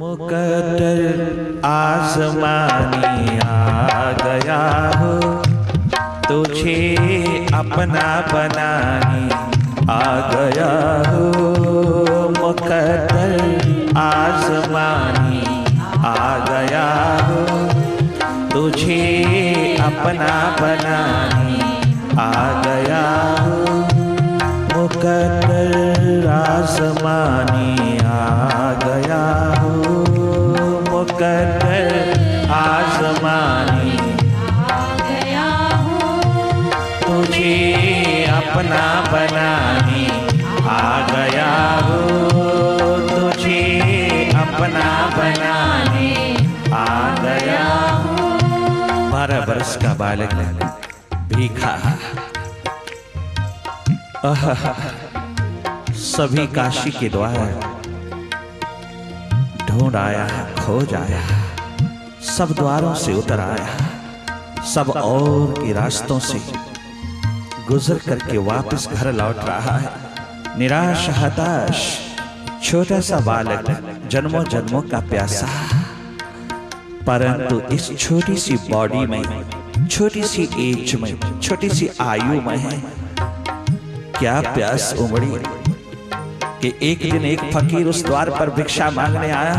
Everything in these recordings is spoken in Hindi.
मुकद्दर आसमानी आ गया हो, तुझे अपना बनाने आ गया हो। मुकद्दर आसमानी आ गया हो, तुझे अपना बनाने आ गया हो। मुकद्दर आसमानी आ गया हो, मुकद्दर आसमानी आ गया हो, तुझे अपना बनाने आ गया हो। तुझे अपना बनाने आ गया हो। 12 वर्ष का बालक भीखा, सभी काशी के द्वार ढूंढ आया, खोज आया, सब द्वारों से उतर आया, सब और के रास्तों से गुजर करके वापस घर लौट रहा है। निराश हताश छोटा सा बालक, जन्मों जन्मों का प्यासा, परंतु इस छोटी सी बॉडी में, छोटी सी एज में, छोटी सी आयु में है क्या प्यास उमड़ी कि एक दिन एक फकीर उस द्वार पर भिक्षा मांगने आया।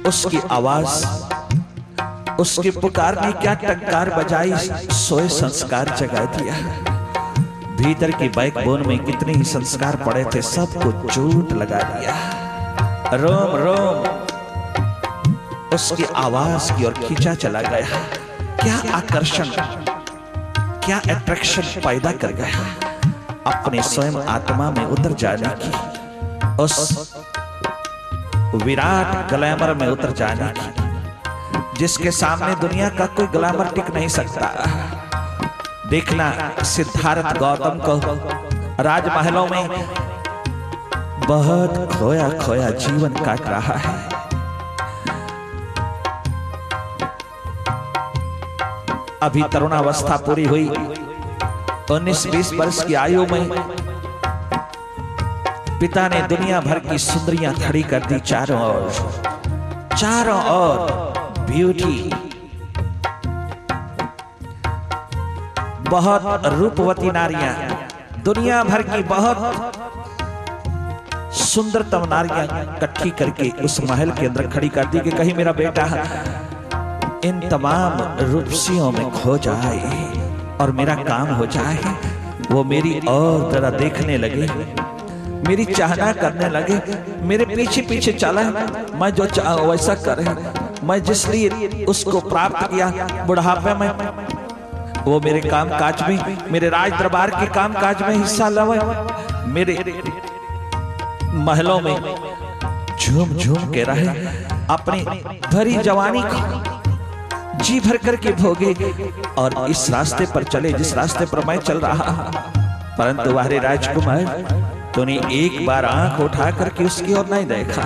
उसकी आवाज, उसके पुकार ने क्या टंकार बजाई, सोए संस्कार जगा दिया। भीतर की बैकबोन में कितने ही संस्कार पड़े थे, सबको चोट लगा दिया। रोम रोम उसकी आवाज की ओर खींचा चला गया। क्या आकर्षण, क्या अट्रैक्शन पैदा कर गया अपने स्वयं आत्मा में उतर जाने की, उस विराट ग्लैमर में उतर जाने की, जिसके सामने दुनिया का कोई ग्लैमर टिक नहीं सकता। देखना सिद्धार्थ गौतम को राजमहलों में बहुत खोया खोया जीवन काट रहा है। अभी तरुणावस्था पूरी हुई, 19-20 वर्ष की आयु में पिता ने दुनिया भर की सुंदरियां खड़ी कर दी चारों ओर, चारों ओर ब्यूटी, बहुत रूपवती नारियां, दुनिया भर की बहुत सुंदरतम नारियां इकट्ठी करके उस महल के अंदर खड़ी कर दी कि कहीं मेरा बेटा इन तमाम रूपसियों में खो जाए और मेरा काम हो जाए। वो मेरी और जरा देखने लगे, मेरी चाहना करने लगे, मेरे पीछे पीछे चला, मैं जो चाहूं वैसा करे। मैं जिस लिए उसको प्राप्त किया बुढ़ापे में, वो मेरे काम काज में, मेरे राज दरबार के काम काज में हिस्सा लवे, मेरे महलों में झूम झूम के रहे, अपनी भरी जवानी को जी भर करके भोगे और इस रास्ते पर चले जिस रास्ते पर मैं चल रहा। परंतु वारे राजकुमार, तूने एक बार आंख उठा करके उसकी ओर नहीं देखा।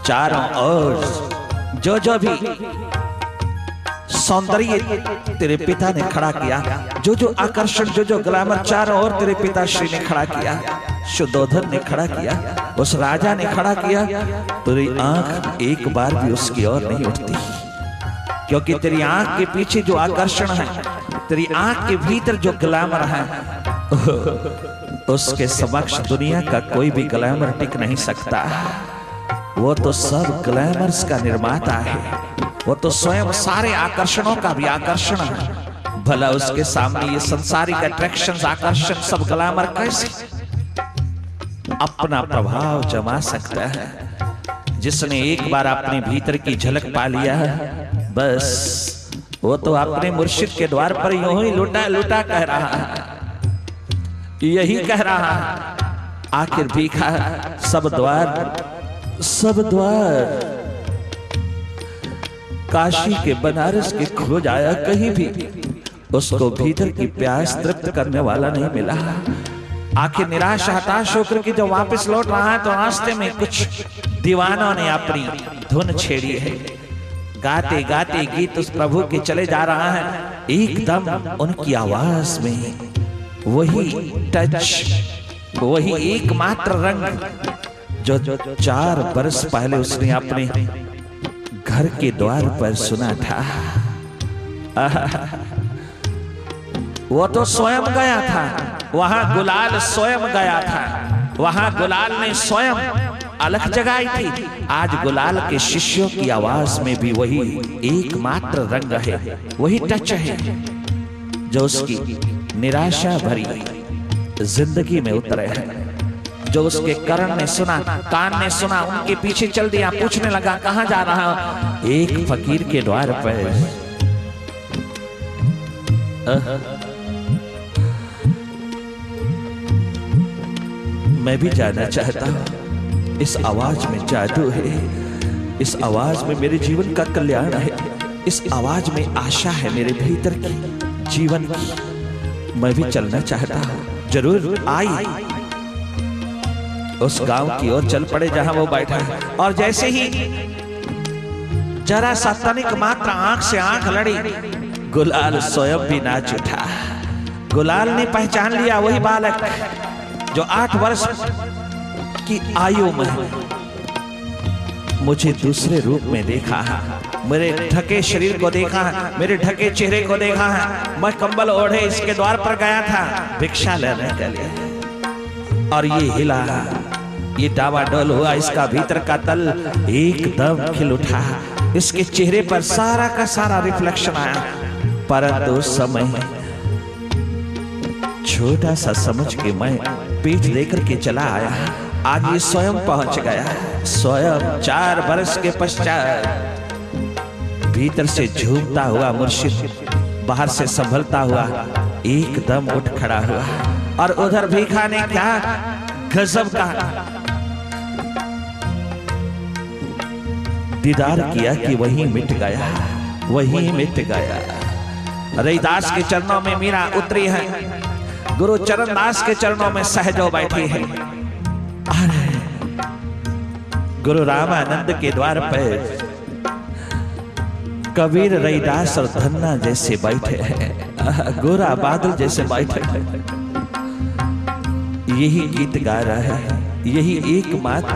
चारों ओर जो जो भी सौंदर्य तेरे पिता ने खड़ा किया, जो जो आकर्षण, जो जो ग्लैमर चारों ओर तेरे पिताश्री ने खड़ा किया, शुद्धोधन ने खड़ा किया, उस राजा ने खड़ा किया, तेरी आंख एक बार भी उसकी ओर नहीं उठती, क्योंकि तेरी आंख के पीछे जो आकर्षण है, तेरी आंख के भीतर जो ग्लैमर है, उसके समक्ष दुनिया का कोई भी ग्लैमर टिक नहीं सकता। वो तो सब ग्लैमर्स का निर्माता है, वो तो स्वयं सारे आकर्षणों का भी आकर्षण है। भला उसके सामने ये संसारिक अट्रैक्शंस, आकर्षण, सब ग्लैमर कैसे अपना प्रभाव जमा सकता है? जिसने एक बार अपने भीतर की झलक पा लिया है, बस वो तो अपने मुर्शिद के द्वार पर यूं ही लुटा लुटा कह रहा है, यही कह रहा है। आखिर भीखा सब द्वार, सब द्वार काशी के, बनारस के खोज आया, कहीं भी उसको भीतर की प्यास तृप्त करने वाला नहीं मिला। आखिर निराश हताश होकर के जब वापस लौट रहा है तो रास्ते में कुछ दीवानों ने अपनी धुन छेड़ी है, गाते गाते गीत उस प्रभु के चले जा रहा है। एकदम उनकी आवाज में वही टच, वही एकमात्र रंग जो 4 बरस पहले उसने अपने घर के द्वार पर सुना था। वो तो स्वयं गया था, वहां गुलाल स्वयं गया था, वहां गुलाल ने स्वयं अलख जगाई थी। आज गुलाल के शिष्यों की आवाज में भी वही एकमात्र रंग है, वही टच है जो उसकी निराशा भरी जिंदगी में उतरे हैं। जो उसके कर्ण ने सुना, कान ने सुना, उनके पीछे चल दिया, पूछने लगा कहां जा रहा हूं। एक फकीर के द्वार पर मैं भी जाना चाहता हूं। इस आवाज में जादू है, इस आवाज में मेरे जीवन का कल्याण है, इस आवाज में आशा है मेरे भीतर की, जीवन की। मैं भी चलना चाहता हूं। जरूर आई उस गांव की ओर चल पड़े जहां वो बैठा है। और जैसे ही जरा सा तनिक मात्र आंख से आंख लड़ी, गुलाल स्वयं भी नाच उठा। गुलाल ने पहचान लिया वही बालक जो 8 वर्ष की आयु में मुझे दूसरे रूप में देखा है, मेरे ढके शरीर को देखा है, मेरे ढके चेहरे को देखा है। मैं कंबल ओढ़े इसके द्वार पर गया था भिक्षा लेने के लिए, और ये हिला, ये डावाडोल हुआ, इसका भीतर का तल एकदम खिल उठा। इसके चेहरे पर सारा का सारा रिफ्लेक्शन आया। परंतु उस समय छोटा सा समझ के मैं पीठ लेकर के चला आया। आज ये स्वयं पहुंच गया, स्वयं 4 बरस के पश्चात भीतर से झूमता हुआ मुर्शिद बाहर से संभलता हुआ एकदम उठ खड़ा हुआ। और उधर भीखा ने क्या गजब का दीदार किया कि वहीं मिट गया, वहीं मिट गया। रैदास के चरणों में मीरा उतरी है, गुरु चरणदास के चरणों में सहजो बैठी है। गुरु रामानंद के द्वार पर कबीर, रैदास और धन्ना जैसे बैठे हैं, गोरा बादल जैसे बैठे हैं। यही गीत गा रहा है, यही एकमात्र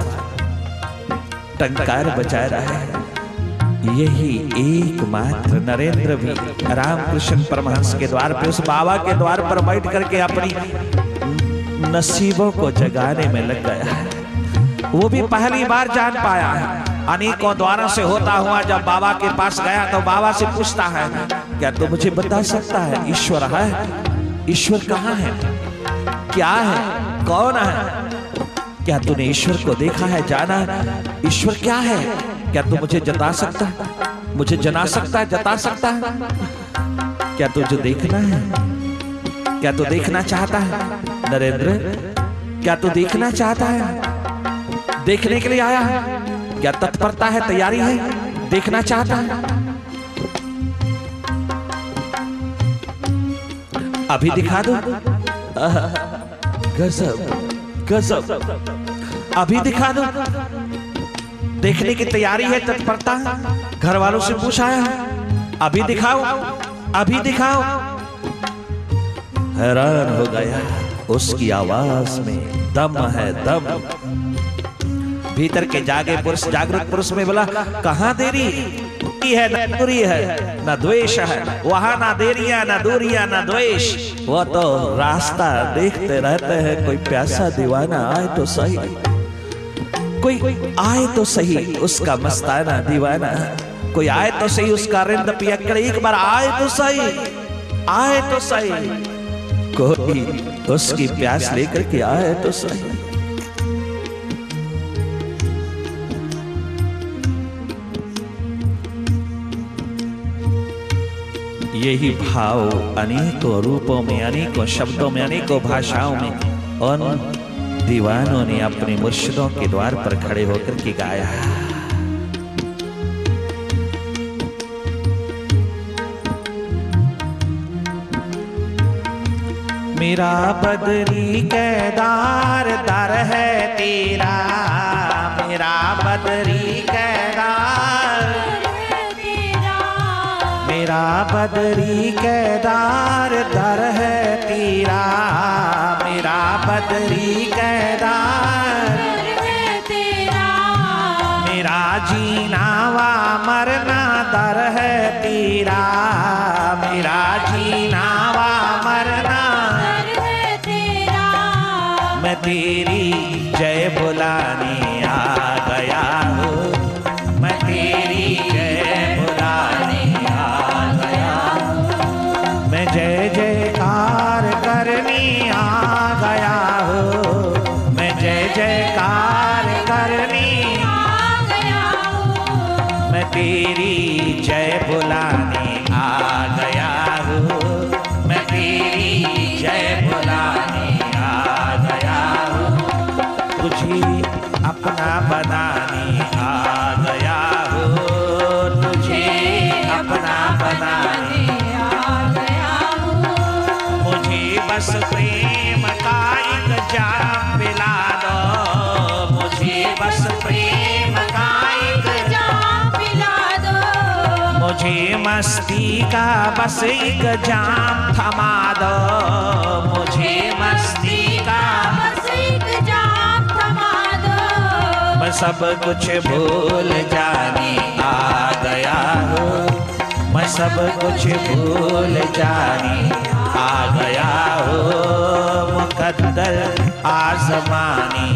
टंकार बजा रहा है, यही एकमात्र नरेंद्र भी रामकृष्ण परमहंस के द्वार पे, उस बाबा के द्वार पर बैठ करके अपनी नसीबों को जगाने में लग गया है। वो भी पहली बार जान पाया है। अनेकों द्वारों से होता हुआ जब बाबा के पास गया तो बाबा से पूछता है, क्या तू मुझे बता सकता है ईश्वर है? ईश्वर कहाँ है, क्या है, कौन है? क्या तूने ईश्वर को देखा है, जाना है? ईश्वर क्या है? क्या तू मुझे जता सकता है, मुझे जना सकता है, जता सकता है? क्या तुझे देखना है? क्या तू देखना चाहता है नरेंद्र? क्या तू देखना चाहता है? देखने के लिए आया है? क्या तत्परता है, तैयारी है, देखना चाहता है? अभी दिखा दो। गजब गजब, अभी दिखा दो। देखने की तैयारी है, तत्परता है। घर वालों से पूछा है, अभी दिखाओ, अभी दिखाओ। हैरान हो गया, उसकी आवाज में दम है, दम। भीतर के जागे पुरुष, जागृत पुरुष में बोला, कहां देरी है, न दूरी है, न द्वेष है। वहां ना देरिया, ना दूरिया, ना द्वेष। वो तो रास्ता देखते रहते हैं। कोई प्यासा दीवाना आए तो सही, कोई आए तो सही उसका मस्ताना दीवाना, कोई आए तो सही उसका रिंद पियक्कड़। एक बार आए तो सही, आए तो सही, कोई उसकी प्यास लेकर के आए तो सही। यही भाव अनेकों रूपों में, अनेकों शब्दों में, अनेकों भाषाओं में उन दीवानों ने अपने मुर्शिदों के द्वार पर खड़े होकर के गाया। मेरा बदरी केदार दर है तेरा, मेरा बदरी केदार, मेरा बदरी केदार दर है तेरा, मेरा बदरी केदार जीना वा मरना दर है तेरा, मेरा जीना वा मरना दर है तेरा। मैं तेरी जय बुलाने आ गया हूँ, मैं तेरी जय बुलाने आ गया हूँ। मैं जय जयकार करने आ गया हूँ, मैं जय जयकार करने आ गया हूँ। मैं तेरी जय बुलाने आ गया हूँ, मैं तेरी जय बुलाने आ गया हूँ। तुझे अपना बनाने आ गया हूँ, तुझे अपना बनाने आ गया हूँ। मुझे बस प्रेम का एक जाम पिला दो, मुझे बस प्रेम का एक जाम पिला दो। मुझे मस्ती का बस एक जाम थमा दो, मुझे मस्ती का बस एक जाम थमा दो। मैं सब कुछ भूल जाने आ गया हूँ, मैं सब कुछ भूल जाने आ गया हूँ। मुकद्दर आज़माने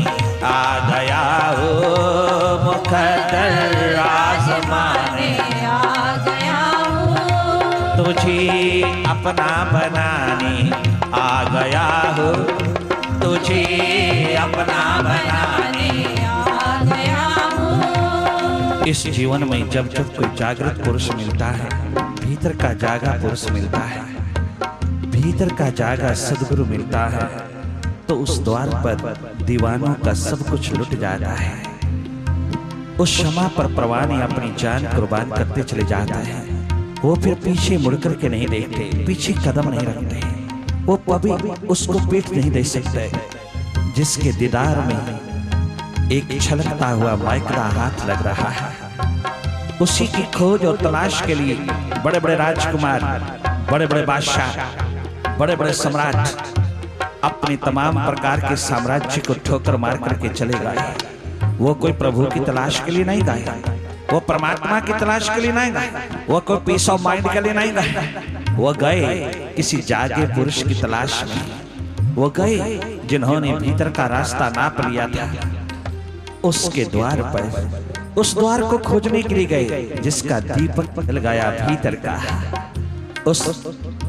आ गया हूँ, मुकद्दर आज़माने आ गया हूँ। तुझे अपना बनाने आ गया हूँ, तुझे अपना बनाने आ गया हूँ। इस जीवन में जब जब कोई जागृत पुरुष मिलता है, भीतर का जागा पुरुष मिलता है, भीतर का जागा सद्गुरु मिलता है, तो उस द्वार पर दीवानों का सब कुछ लुट जाता है। उस क्षमा पर प्रवानी अपनी जान कुर्बान करते चले जाते हैं। वो फिर पीछे मुड़कर के नहीं देखते, पीछे कदम नहीं रखते, वो कभी उसको पीठ नहीं दे सकते। जिसके दीदार में एक छलकता हुआ माइकदा हाथ लग रहा है, उसी की खोज और तलाश के लिए बड़े बड़े राजकुमार, बड़े बड़े बादशाह, बड़े बड़े सम्राट अपने तमाम प्रकार के साम्राज्य को ठोकर मार करके चले गए। वो कोई प्रभु की तलाश के लिए नहीं गए, वो परमात्मा की तलाश के लिए नहीं गए, वो कोई पीस ऑफ माइंड के लिए नहीं गए। वो गए किसी जागे पुरुष की तलाश में। वो गए जिन्होंने भीतर का रास्ता नाप लिया था, उसके द्वार पर, उस द्वार को खोजने के लिए गए जिसका दीपक जल गया भीतर का। उस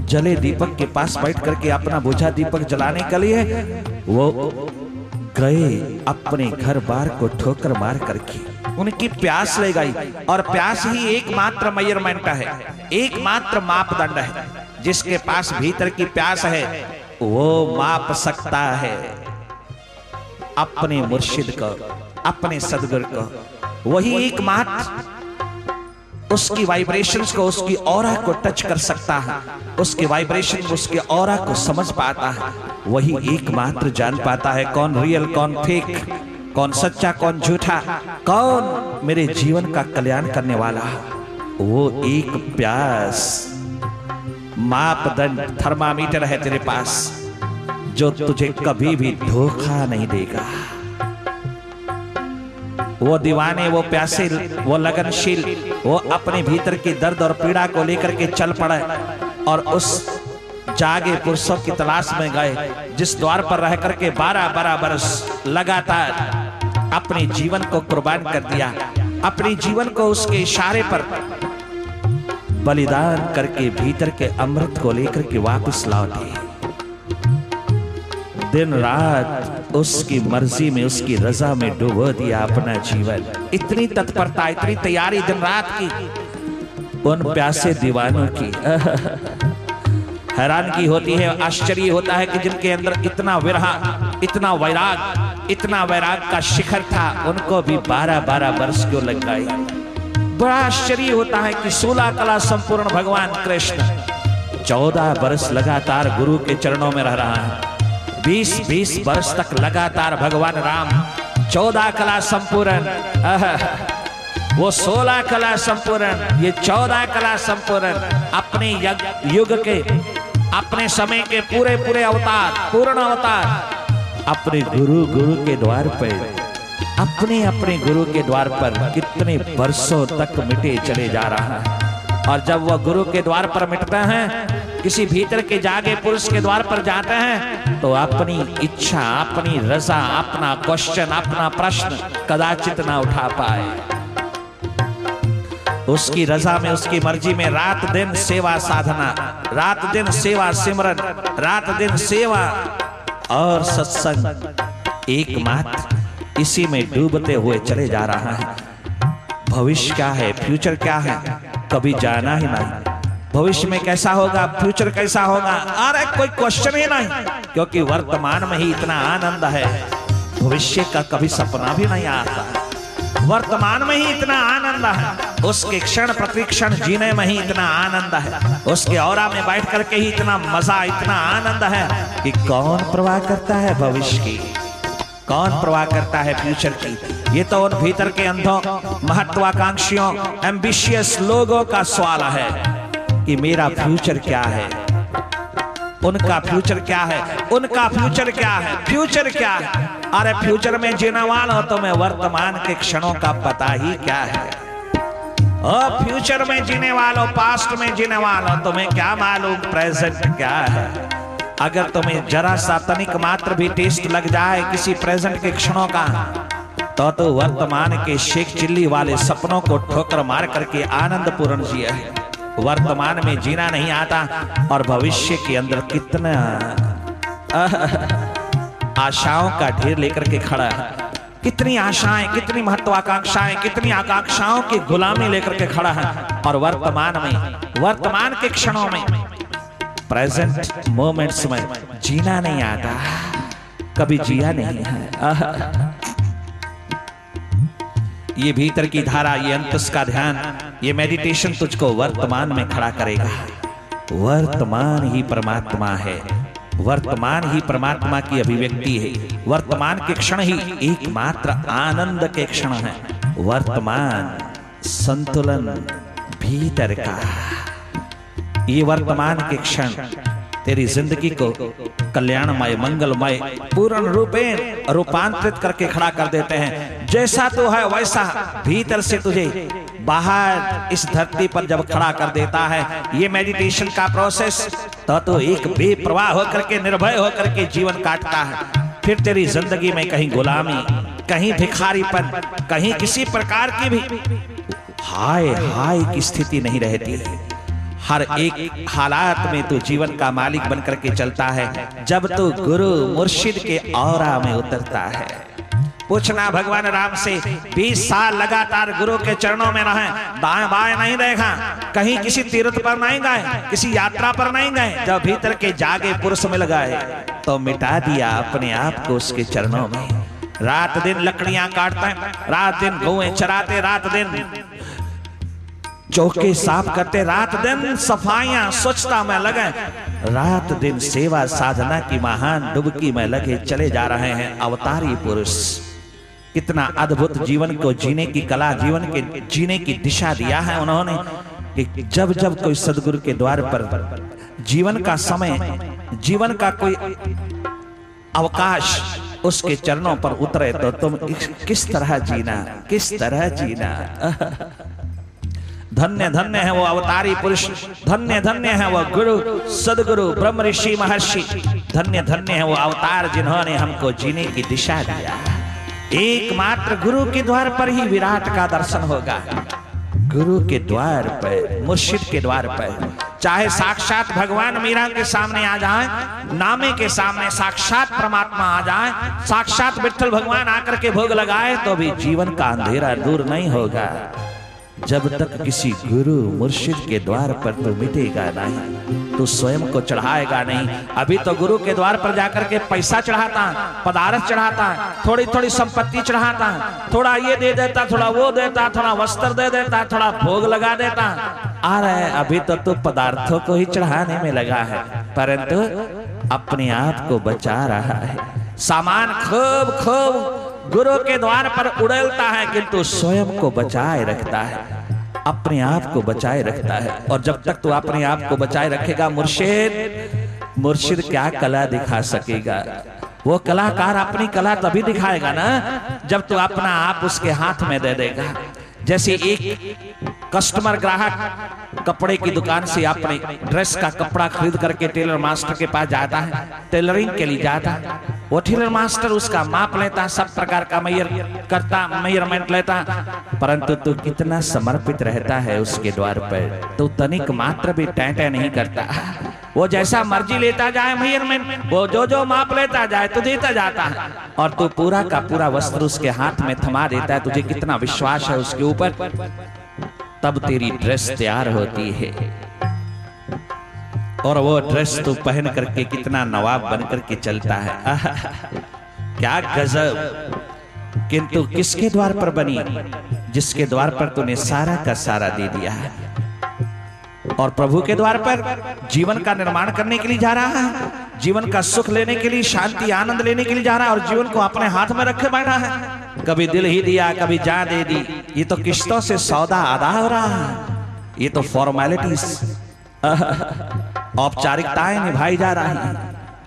जले दीपक के पास बैठ करके अपना बुझा दीपक जलाने के लिए वो गए अपने घर बार को ठोकर मार करके। उनकी प्यास ले गई, और प्यास ही एकमात्र मेजरमेंट है, एकमात्र मापदंड है। जिसके पास भीतर की प्यास है वो माप सकता है अपने मुर्शिद को, अपने सद्गुरु को। वही एकमात्र उसकी वाइब्रेशंस को, उसकी ऑरा को टच कर सकता है, उसके वाइब्रेशन, उसके ऑरा को समझ पाता है। वही एकमात्र जान पाता है कौन रियल, कौन फेक, कौन सच्चा, कौन झूठा, कौन मेरे जीवन का कल्याण करने वाला। वो एक प्यास मापदंड, थर्मामीटर है तेरे पास, जो तुझे कभी भी धोखा नहीं देगा। वो दीवाने, वो प्यासे, वो लगनशील, वो अपने भीतर की दर्द और पीड़ा को लेकर के चल पड़े और उस जागे पुरुषों की तलाश में गए, जिस द्वार पर रह करके 12 बरस लगातार अपने जीवन को कुर्बान कर दिया, अपने जीवन को उसके इशारे पर बलिदान करके भीतर के अमृत को लेकर के वापस लौटे। दिन रात उसकी मर्जी में, उसकी रजा में डुबो दिया अपना जीवन। इतनी तत्परता, इतनी तैयारी दिन रात की उन प्यासे दीवानों की। हैरानगी होती है, आश्चर्य होता है कि जिनके अंदर इतना विरह, इतना वैराग का शिखर था, उनको भी 12 वर्ष क्यों लग गए। बड़ा आश्चर्य होता है कि 16 कला संपूर्ण भगवान कृष्ण 14 वर्ष लगातार गुरु के चरणों में रह रहा है। 20 वर्ष तक लगातार भगवान राम 14 कला संपूर्ण, वो 16 कला संपूर्ण, ये 14 कला संपूर्ण अपने युग के, अपने समय के पूरे अवतार, पूर्ण अवतार अपने गुरु के द्वार पे, अपने अपने अपने गुरु के द्वार पर कितने वर्षों तक मिटे चले जा रहा है। और जब वह गुरु के द्वार पर मिटते हैं, किसी भीतर के जागे पुरुष के द्वार पर जाते हैं, तो अपनी इच्छा, अपनी रजा, अपना क्वेश्चन, अपना प्रश्न कदाचित ना उठा पाए। उसकी रजा में, उसकी मर्जी में रात दिन सेवा साधना, रात दिन सेवा सिमरन, रात दिन सेवा और सत्संग, एकमात्र इसी में डूबते हुए चले जा रहा है। भविष्य क्या है, फ्यूचर क्या है, कभी जाना ही नहीं। भविष्य में कैसा होगा, फ्यूचर कैसा होगा, अरे कोई क्वेश्चन ही नहीं, क्योंकि वर्तमान में ही इतना आनंद है। भविष्य का कभी सपना भी नहीं आता, वर्तमान में ही इतना आनंद है। उसके क्षण प्रतिक्षण जीने में ही इतना आनंद है, उसके औरा में बैठ करके ही इतना मजा, इतना आनंद है कि कौन परवाह करता है भविष्य की, कौन परवाह करता है फ्यूचर की। ये तो उन भीतर के अंधों, महत्वाकांक्षियों, एम्बिशियस लोगों का सवाल है कि मेरा फ्यूचर क्या है, उनका फ्यूचर क्या है, उनका फ्यूचर क्या है, फ्यूचर क्या है। अरे फ्यूचर में जीने वाला हो तो मैं वर्तमान के क्षणों का पता ही क्या है। और फ्यूचर में जीने वालों, पास्ट में जीने वालों, तुम्हें क्या मालूम प्रेजेंट क्या है। अगर तुम्हें जरा सा तनिक मात्र भी टेस्ट लग जाए किसी प्रेजेंट के क्षणों का, तो वर्तमान के शेख चिल्ली वाले सपनों को ठोकर मार करके आनंद पूर्ण जिए है। वर्तमान में जीना नहीं आता और भविष्य के अंदर कितना आशाओं का ढेर लेकर के खड़ा है, कितनी आशाएं, कितनी महत्वाकांक्षाएं, कितनी आकांक्षाओं की गुलामी लेकर के खड़ा है। और वर्तमान में, वर्तमान के क्षणों में, प्रेजेंट मोमेंट्स में जीना नहीं आता, कभी जिया नहीं है। ये भीतर की धारा, ये अंतस का ध्यान, ये मेडिटेशन तुझको वर्तमान में खड़ा करेगा। वर्तमान ही परमात्मा है, वर्तमान ही परमात्मा की अभिव्यक्ति है, वर्तमान के क्षण ही एकमात्र आनंद के क्षण है। वर्तमान संतुलन भीतर का, ये वर्तमान के क्षण तेरी जिंदगी को कल्याणमय, मंगलमय, पूर्ण रूपेण रूपांतरित करके खड़ा कर देते हैं। जैसा तू है वैसा भीतर से तुझे बाहर इस धरती पर जब खड़ा कर देता है ये मेडिटेशन का प्रोसेस, तो एक बेप्रवाह होकर के, निर्भय होकर के जीवन काटता है। फिर तेरी जिंदगी में कहीं गुलामी, कहीं भिखारीपन, कहीं किसी प्रकार की भी हाय हाय की स्थिति नहीं रहती। हर एक हालात में तू जीवन का मालिक बनकर के चलता है जब तू गुरु मुर्शिद के औरा में उतरता है। पूछना भगवान राम से, 20 साल लगातार गुरु के चरणों में रहे, दाएं बाएं नहीं देखा, कहीं किसी तीर्थ पर नहीं गए, किसी यात्रा पर नहीं गए। जब भीतर के जागे पुरुष मिल गए तो मिटा दिया अपने आप को उसके चरणों में। रात दिन लकड़ियां काटते, रात दिन गौएं चराते, रात दिन चौके साफ करते, रात दिन सफाइयां स्वच्छता में लगे, रात दिन सेवा साधना की महान डुबकी में लगे चले जा रहे हैं अवतारी पुरुष। कितना अद्भुत जीवन को जीने की कला, जीवन के जीने की दिशा दिया है उन्होंने कि जब जब कोई सदगुरु के द्वार पर जीवन का समय, जीवन का कोई अवकाश उसके चरणों पर उतरे तो तुम किस तरह जीना, किस तरह जीना। धन्य धन्य है वो अवतारी पुरुष, धन्य धन्य है वो गुरु, सदगुरु, ब्रह्म ऋषि महर्षि, धन्य धन्य है वो अवतार जिन्होंने हमको जीने की दिशा दिया। एकमात्र गुरु के द्वार पर ही विराट का दर्शन होगा, गुरु के द्वार पर, मुर्शिद के द्वार पर। चाहे साक्षात भगवान मीरा के सामने आ जाए, नामे के सामने साक्षात परमात्मा आ जाए, साक्षात विठ्ठल भगवान आकर के भोग लगाए, तो भी जीवन का अंधेरा दूर नहीं होगा जब तक किसी गुरु मुर्शिद के द्वार पर तो मिटेगा नहीं, तो स्वयं को चढ़ाएगा नहीं। अभी तो गुरु के द्वार पर जाकर के पैसा चढ़ाता, पदार्थ चढ़ाता, थोड़ी थोड़ी संपत्ति चढ़ाता, थोड़ा ये दे देता, थोड़ा वो देता, थोड़ा वस्त्र दे देता, थोड़ा भोग लगा देता। आ रहे अभी तो पदार्थों को ही चढ़ाने में लगा है, परंतु अपने आप को बचा रहा है। सामान खूब खूब गुरु के द्वार पर उड़ेलता है, किंतु स्वयं को बचाए रखता है, अपने आप को बचाए रखता है। और जब तक तू अपने आप को बचाए रखेगा, मुर्शिद क्या कला दिखा सकेगा। वो कलाकार अपनी कला तभी दिखाएगा ना जब तू अपना आप उसके हाथ में दे देगा। जैसे एक कस्टमर ग्राहक कपड़े की दुकान से अपने ड्रेस का कपड़ा खरीद करके टेलर मास्टर के पास जाता है, टेलरिंग के लिए जाता है। वो टेलर मास्टर उसका माप लेता, सब प्रकार का मेजरमेंट लेता, परंतु तू कितना समर्पित रहता है उसके द्वार पर। तू तनिक मात्र भी टैं नहीं करता। वो जैसा मर्जी लेता जाए मेजरमेंट, वो जो माप लेता जाए तो देता जाता है, और तू पूरा का पूरा वस्त्र उसके हाथ में थमा देता है। तुझे कितना विश्वास है उसके ऊपर, तब तेरी ड्रेस तैयार होती है और वो ड्रेस तू पहन करके कितना नवाब बन करके चलता है। क्या गजब। किंतु किसके द्वार पर बनी? जिसके द्वार पर तूने सारा का सारा दे दिया है। और प्रभु के द्वार पर जीवन का निर्माण करने के लिए जा रहा है, जीवन का सुख लेने के लिए, शांति आनंद लेने के लिए जा रहा है, और जीवन को अपने हाथ में रखे बैठा है। कभी दिल ही दिया, कभी जान दे दी। ये तो किस्तों से सौदा अदा हो रहा है। ये तो फॉर्मेलिटीज, औपचारिकताएं निभाई जा रही हैं,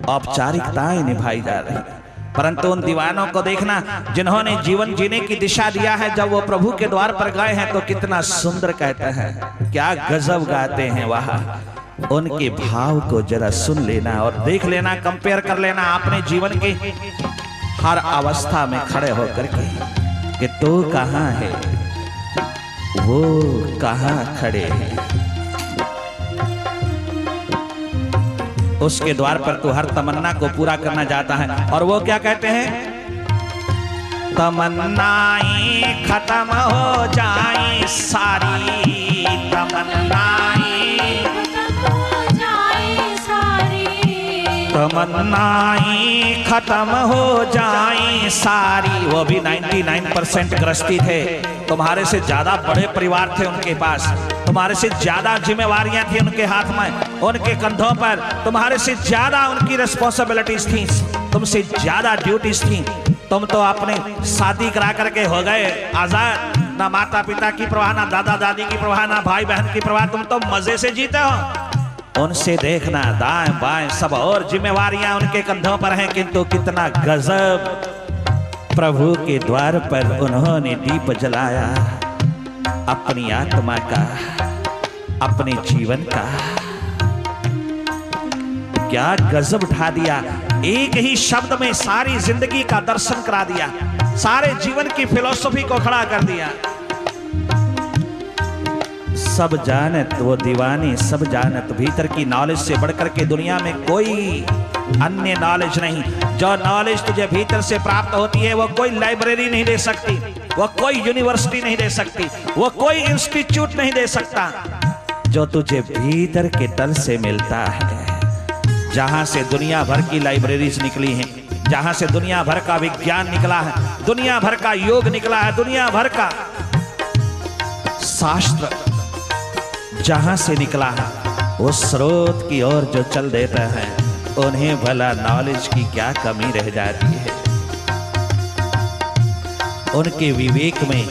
औपचारिकताएं निभाई जा रही हैं। परंतु उन दीवानों को देखना जिन्होंने जीवन जीने की दिशा दिया है, जब वो प्रभु के द्वार पर गए हैं तो कितना सुंदर कहते हैं, क्या गजब गाते हैं वहां। उनके भाव को जरा सुन लेना और देख लेना, कंपेयर कर लेना अपने जीवन के हर अवस्था में खड़े होकर के कि तू कहां है, वो कहां खड़े हैं। उसके द्वार पर तू हर तमन्ना को पूरा करना चाहता है, और वो क्या कहते हैं? तमन्नाएं खत्म हो जाए सारी, तमन्नाएं खत्म हो जाए सारी। वो भी 99% गृहस्थी थे, तुम्हारे से ज्यादा बड़े परिवार थे उनके पास, तुम्हारे से ज्यादा जिम्मेवारियां थी उनके हाथ में, उनके कंधों पर, तुम्हारे से ज्यादा उनकी रिस्पॉन्सिबिलिटीज थी, तुमसे ज्यादा ड्यूटीज थी। तुम तो अपने शादी करा करके हो गए आजाद, ना माता पिता की परवाह, ना दादा दादी की परवाह, ना भाई बहन की परवाह, तुम तो मजे से जीते हो। उनसे देखना दाएं बाएं सब और जिम्मेवारियां उनके कंधों पर हैं, किंतु कितना गजब। प्रभु के द्वार पर उन्होंने दीप जलाया अपनी आत्मा का, अपने जीवन का। क्या गजब उठा दिया। एक ही शब्द में सारी जिंदगी का दर्शन करा दिया, सारे जीवन की फिलॉसफी को खड़ा कर दिया। सब जानत वो दीवाने, सब जानत। भीतर की नॉलेज से बढ़कर के दुनिया में कोई अन्य नॉलेज नहीं। जो नॉलेज तुझे भीतर से प्राप्त होती है, वो कोई लाइब्रेरी नहीं दे सकती, वो कोई यूनिवर्सिटी नहीं दे सकती, वो कोई इंस्टीट्यूट नहीं दे सकता। जो तुझे भीतर के तल से मिलता है, जहां से दुनिया भर की लाइब्रेरीज निकली हैं, जहां से दुनिया भर का विज्ञान निकला है, दुनिया भर का योग निकला है, दुनिया भर का शास्त्र जहां से निकला है, उस स्रोत की ओर जो चल देता है, उन्हें भला नॉलेज की क्या कमी रह जाती है। उनके विवेक में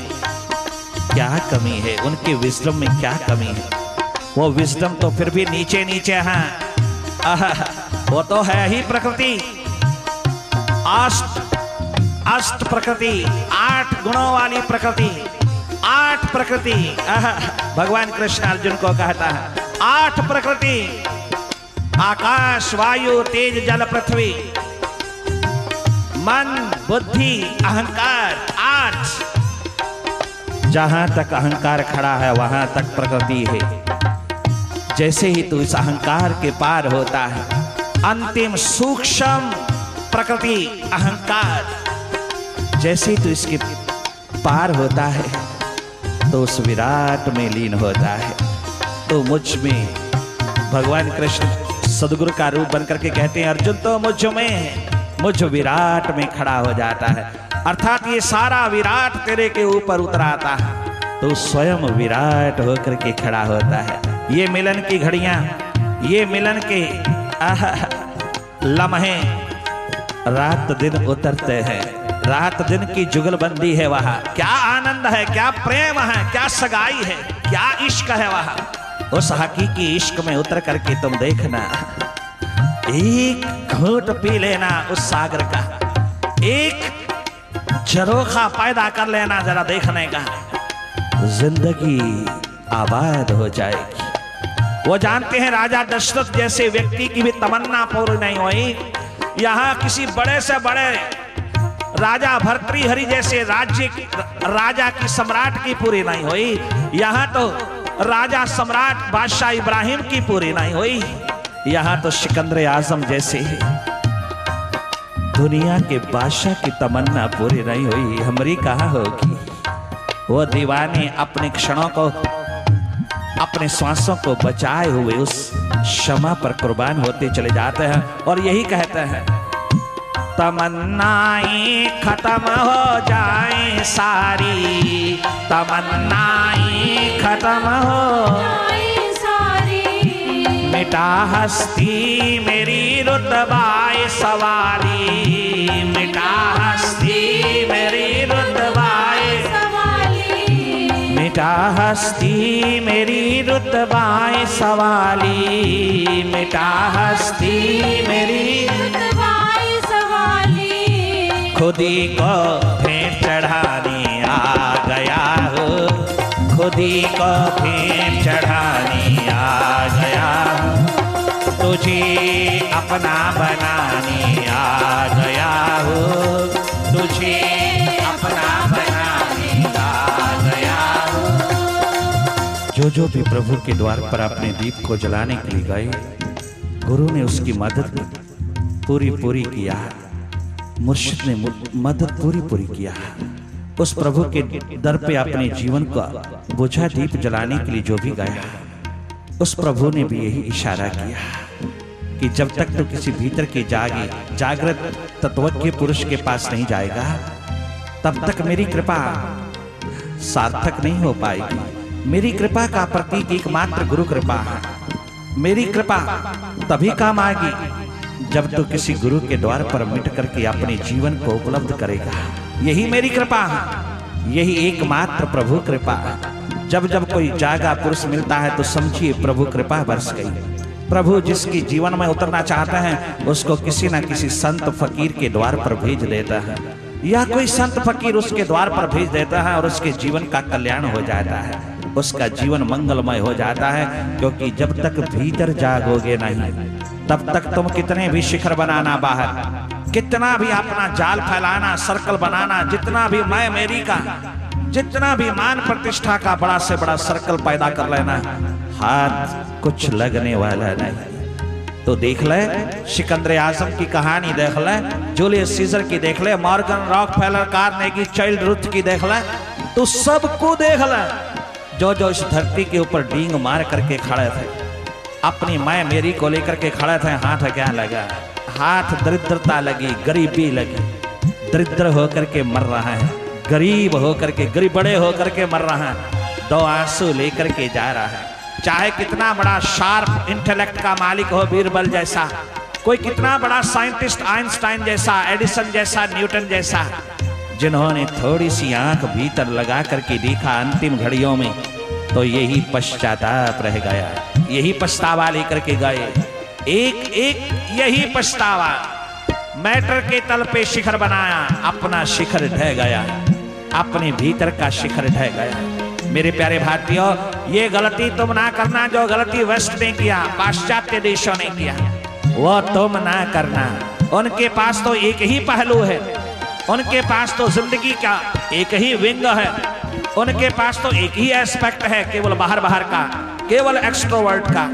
क्या कमी है, उनके विजडम में क्या कमी है। वो विजडम तो फिर भी नीचे नीचे है, वो तो है ही प्रकृति, अष्ट प्रकृति, 8 गुणों वाली प्रकृति, 8 प्रकृति। भगवान कृष्ण अर्जुन को कहता है 8 प्रकृति, आकाश वायु तेज जल पृथ्वी, मन बुद्धि अहंकार, 8। जहां तक अहंकार खड़ा है वहां तक प्रकृति है। जैसे ही तू इस अहंकार के पार होता है, अंतिम सूक्ष्म प्रकृति अहंकार, जैसे ही तू इसके पार होता है तो उस विराट में लीन होता है। तो मुझ में भगवान कृष्ण सदगुरु का रूप बनकर के कहते हैं, अर्जुन तो मुझ में, मुझ विराट में खड़ा हो जाता है। अर्थात ये सारा विराट तेरे के ऊपर उतर आता है, तो स्वयं विराट होकर के खड़ा होता है। ये मिलन की घड़ियां, ये मिलन के लम्हे रात दिन उतरते हैं, रात दिन की जुगलबंदी है वहां। क्या आनंद है, क्या प्रेम है, क्या सगाई है, क्या इश्क है वहां। उस हकीकी इश्क में उतर करके तुम देखना एक घूंट पी लेना उस सागर का, एक झरोखा पैदा कर लेना जरा देखने का, जिंदगी आबाद हो जाएगी। वो जानते हैं राजा दशरथ जैसे व्यक्ति की भी तमन्ना पूरी नहीं हुई। यहाँ किसी बड़े से बड़े राजा भर्तृहरि जैसे राजा की सम्राट की पूरी नहीं हुई। यहाँ तो राजा सम्राट बादशाह इब्राहिम की पूरी नहीं हुई। यहाँ तो सिकंदर आजम जैसे दुनिया के बादशाह की तमन्ना पूरी नहीं हुई। हमारी कहाँ होगी? वो दीवाने अपने क्षणों को, अपने श्वासों को बचाए हुए उस क्षमा पर कुर्बान होते चले जाते हैं और यही कहते हैं, तमन्नाएं खत्म हो जाए सारी, तमन्नाएं खत्म हो जाए सारी, मिटा हस्ती मेरी रुतबाए सवाली, मिटा हस्ती मेरी रुतबाए सवाली, मिटा हस्ती मेरी रुतबाए सवाली, मिटा हस्ती मेरी रुतबाए सवाली, खुदी को भेंट चढ़ाने आ गया हो, खुदी को भेंट चढ़ाने आ गया हो, तुझे अपना बनाने आ गया हो, तुझे अपना बनाने आ गया हो। जो भी प्रभु के द्वार पर अपने दीप को जलाने के लिए गए, गुरु ने उसकी मदद पूरी किया, मुर्शिद ने मदद पूरी किया। उस प्रभु के दर पे अपने जीवन का बुझा दीप जलाने के लिए जो भी गया, उस प्रभु ने भी यही इशारा किया कि जब तक तो किसी भीतर के जागृत तत्वज्ञ पुरुष के पास नहीं जाएगा, तब तक मेरी कृपा सार्थक नहीं हो पाएगी। मेरी कृपा का प्रतीक एकमात्र गुरु कृपा है। मेरी कृपा तभी काम आएगी जब तो किसी गुरु के द्वार पर मिट करके अपने जीवन को उपलब्ध करेगा। यही मेरी कृपा है, यही एकमात्र प्रभु कृपा है। जब जब कोई जागा पुरुष मिलता है तो समझिए प्रभु कृपा बरस गई। प्रभु जिसके जीवन में उतरना चाहते हैं उसको किसी ना किसी संत फकीर के द्वार पर भेज देता है, या कोई संत फकीर उसके द्वार पर भेज देता है और उसके जीवन का कल्याण हो जाता है, उसका जीवन मंगलमय हो जाता है। क्योंकि जब तक भीतर जागोगे नहीं, तब तक तुम कितने भी शिखर बनाना बाहर, कितना भी अपना जाल फैलाना, सर्कल बनाना, जितना भी मैं मेरी का, जितना भी मान प्रतिष्ठा का बड़ा से बड़ा सर्कल पैदा कर लेना, हाथ कुछ लगने वाला नहीं। तो देख ले सिकंदर आजम की कहानी, देख ले जूलियस सीजर की, देख ले Morgan Rockefeller, Carnegie, child Ruth की, देख ले तो सबको देख ले जो इस धरती के ऊपर डींग मार करके खड़े थे, अपनी मैं मेरी को लेकर के खड़े थे। हाथ क्या लगा? हाथ दरिद्रता लगी, गरीबी लगी, दरिद्र होकर के मर रहा है, गरीब होकर के, गरीब बड़े होकर के मर रहा है, दो आंसू लेकर के जा रहा है। चाहे कितना बड़ा शार्प इंटेलेक्ट का मालिक हो, बीरबल जैसा, कोई कितना बड़ा साइंटिस्ट, आइंस्टाइन जैसा, एडिसन जैसा, न्यूटन जैसा, जिन्होंने थोड़ी सी आंख भीतर लगा करके देखा अंतिम घड़ियों में, तो यही पश्चाताप रह गया, यही पछतावा लेकर के गए। एक यही पछतावा, मैटर के तल पे शिखर बनाया, अपना शिखर ढह गया, अपने भीतर का शिखर ढह गया। मेरे प्यारे भारतीयों, ये गलती तुम ना करना जो गलती वेस्ट ने किया, पाश्चात्य देशों ने किया, वो तुम ना करना। उनके पास तो एक ही पहलू है, उनके पास तो जिंदगी का एक ही विंग है, उनके पास तो एक ही एस्पेक्ट है, केवल बाहर का, केवल एक्सट्रोवर्ट का,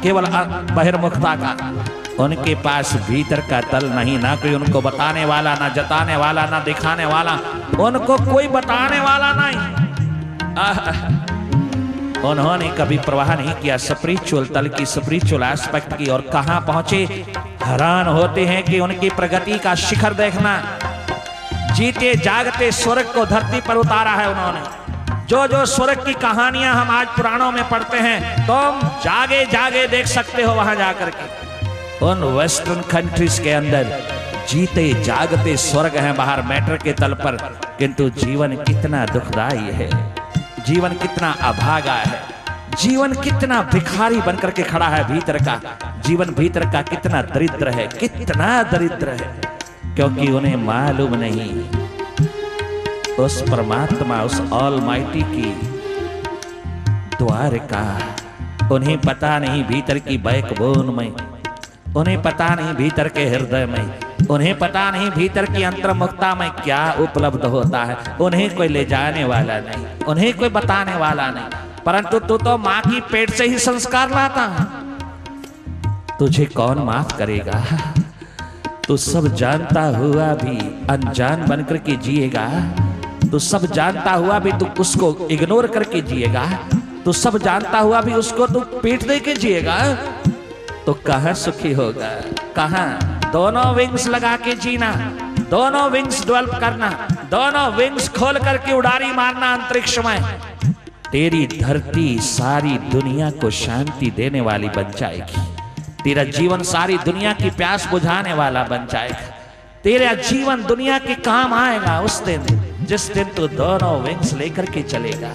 केवल बहिर्मुखता का। उनके पास भीतर का तल नहीं, ना कोई उनको बताने वाला, ना जताने वाला, ना दिखाने वाला, उनको कोई बताने वाला नहीं। उन्होंने कभी परवाह नहीं किया स्पिरिचुअल तल की, स्पिरिचुअल एस्पेक्ट की, और कहां पहुंचे। हैरान होते हैं कि उनकी प्रगति का शिखर देखना, जीते जागते स्वर्ग को धरती पर उतारा है उन्होंने। जो स्वर्ग की कहानियां हम आज पुराणों में पढ़ते हैं, तुम जागे जागे देख सकते हो वहां जाकर के। उन वेस्टर्न कंट्रीज के अंदर जीते जागते स्वर्ग हैं बाहर मैटर के तल पर, किंतु जीवन कितना दुखदाई है, जीवन कितना अभागा है, जीवन कितना भिखारी बनकर के खड़ा है भीतर का, जीवन भीतर का कितना दरिद्र है, कितना दरिद्र है, क्योंकि उन्हें मालूम नहीं उस परमात्मा, उस ऑलमाइटी की द्वार का। उन्हें पता नहीं भीतर की बैकबोन में, उन्हें पता नहीं भीतर के हृदय में, उन्हें पता नहीं भीतर की अंतर्मुखता में क्या उपलब्ध होता है। उन्हें कोई ले जाने वाला नहीं, उन्हें कोई बताने वाला नहीं, परंतु तू तो मां की पेट से ही संस्कार लाता है। तुझे कौन माफ करेगा? तू सब जानता हुआ भी अनजान बनकर के जिएगा, तू सब जानता हुआ भी तू उसको इग्नोर करके जिएगा, तू सब जानता हुआ भी उसको तू पीठ दे के जिएगा, तो कहां सुखी होगा? कहां? दोनों विंग्स लगा के जीना, दोनों विंग्स डेवलप करना, दोनों विंग्स खोल करके उड़ारी मारना अंतरिक्ष में। तेरी धरती सारी दुनिया को शांति देने वाली बन जाएगी, तेरा जीवन सारी दुनिया की प्यास बुझाने वाला बन जाएगा, तेरा जीवन दुनिया के काम आएगा उस दिन जिस दिन तू दोनों विंग्स लेकर के चलेगा।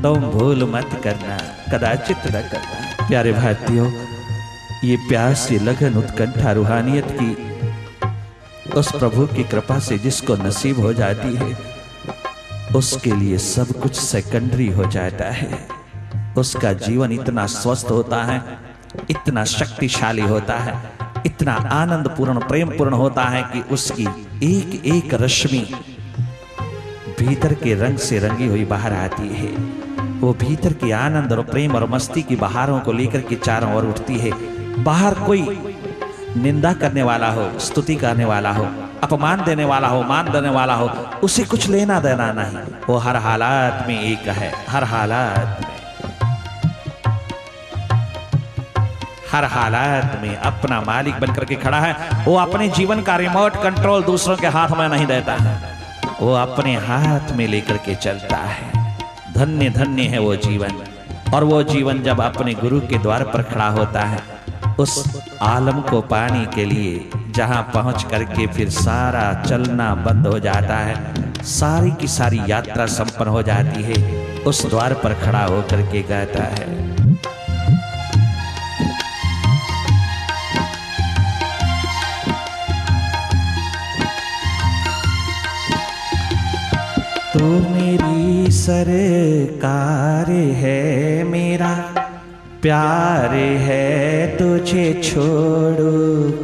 तुम भूल मत करना, कदाचित न करना। प्यारे भाइयों, ये प्यास, ये लगन, उत्कंठा रूहानियत की उस प्रभु की कृपा से जिसको नसीब हो जाती है, उसके लिए सब कुछ सेकेंडरी हो जाता है। उसका जीवन इतना स्वस्थ होता है, इतना शक्तिशाली होता है, इतना आनंद पूर्ण, प्रेम पूर्ण होता है कि उसकी एक एक रश्मि भीतर के रंग से रंगी हुई बाहर आती है। वो भीतर के आनंद और प्रेम और मस्ती की बहारों को लेकर के चारों ओर उठती है। बाहर कोई निंदा करने वाला हो, स्तुति करने वाला हो, अपमान देने वाला हो, मान देने वाला हो, उसे कुछ लेना देना नहीं। वो हर हालात में एक है, हर हालात में, हर हालात में अपना मालिक बनकर के खड़ा है। वो अपने जीवन का रिमोट कंट्रोल दूसरों के हाथ में नहीं देता है, वो अपने हाथ में लेकर के चलता है। धन्य धन्य है वो जीवन। और वो जीवन जब अपने गुरु के द्वार पर खड़ा होता है, उस आलम को पाने के लिए जहां पहुंच करके फिर सारा चलना बंद हो जाता है, सारी की सारी यात्रा संपन्न हो जाती है, उस द्वार पर खड़ा होकर के गाता है, तू मेरी सरकार है, मेरा प्यार है, तुझे छोड़ू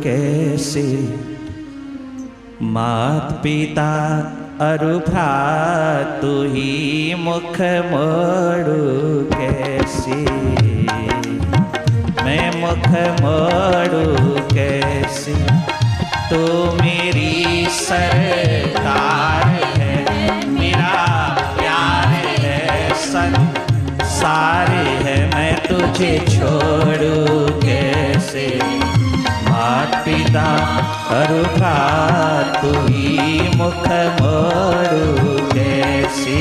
कैसे। मात पिता अरु भ्रात तू ही मुख मोड़ू कैसे, मैं मुख मोड़ू कैसे। तू मेरी सरकार है, मेरा प्यार है, संसार है, मैं तुझे छोड़ू कैसे। मात पिता अरु भ्रात तू ही मुख मोड़ू कैसे,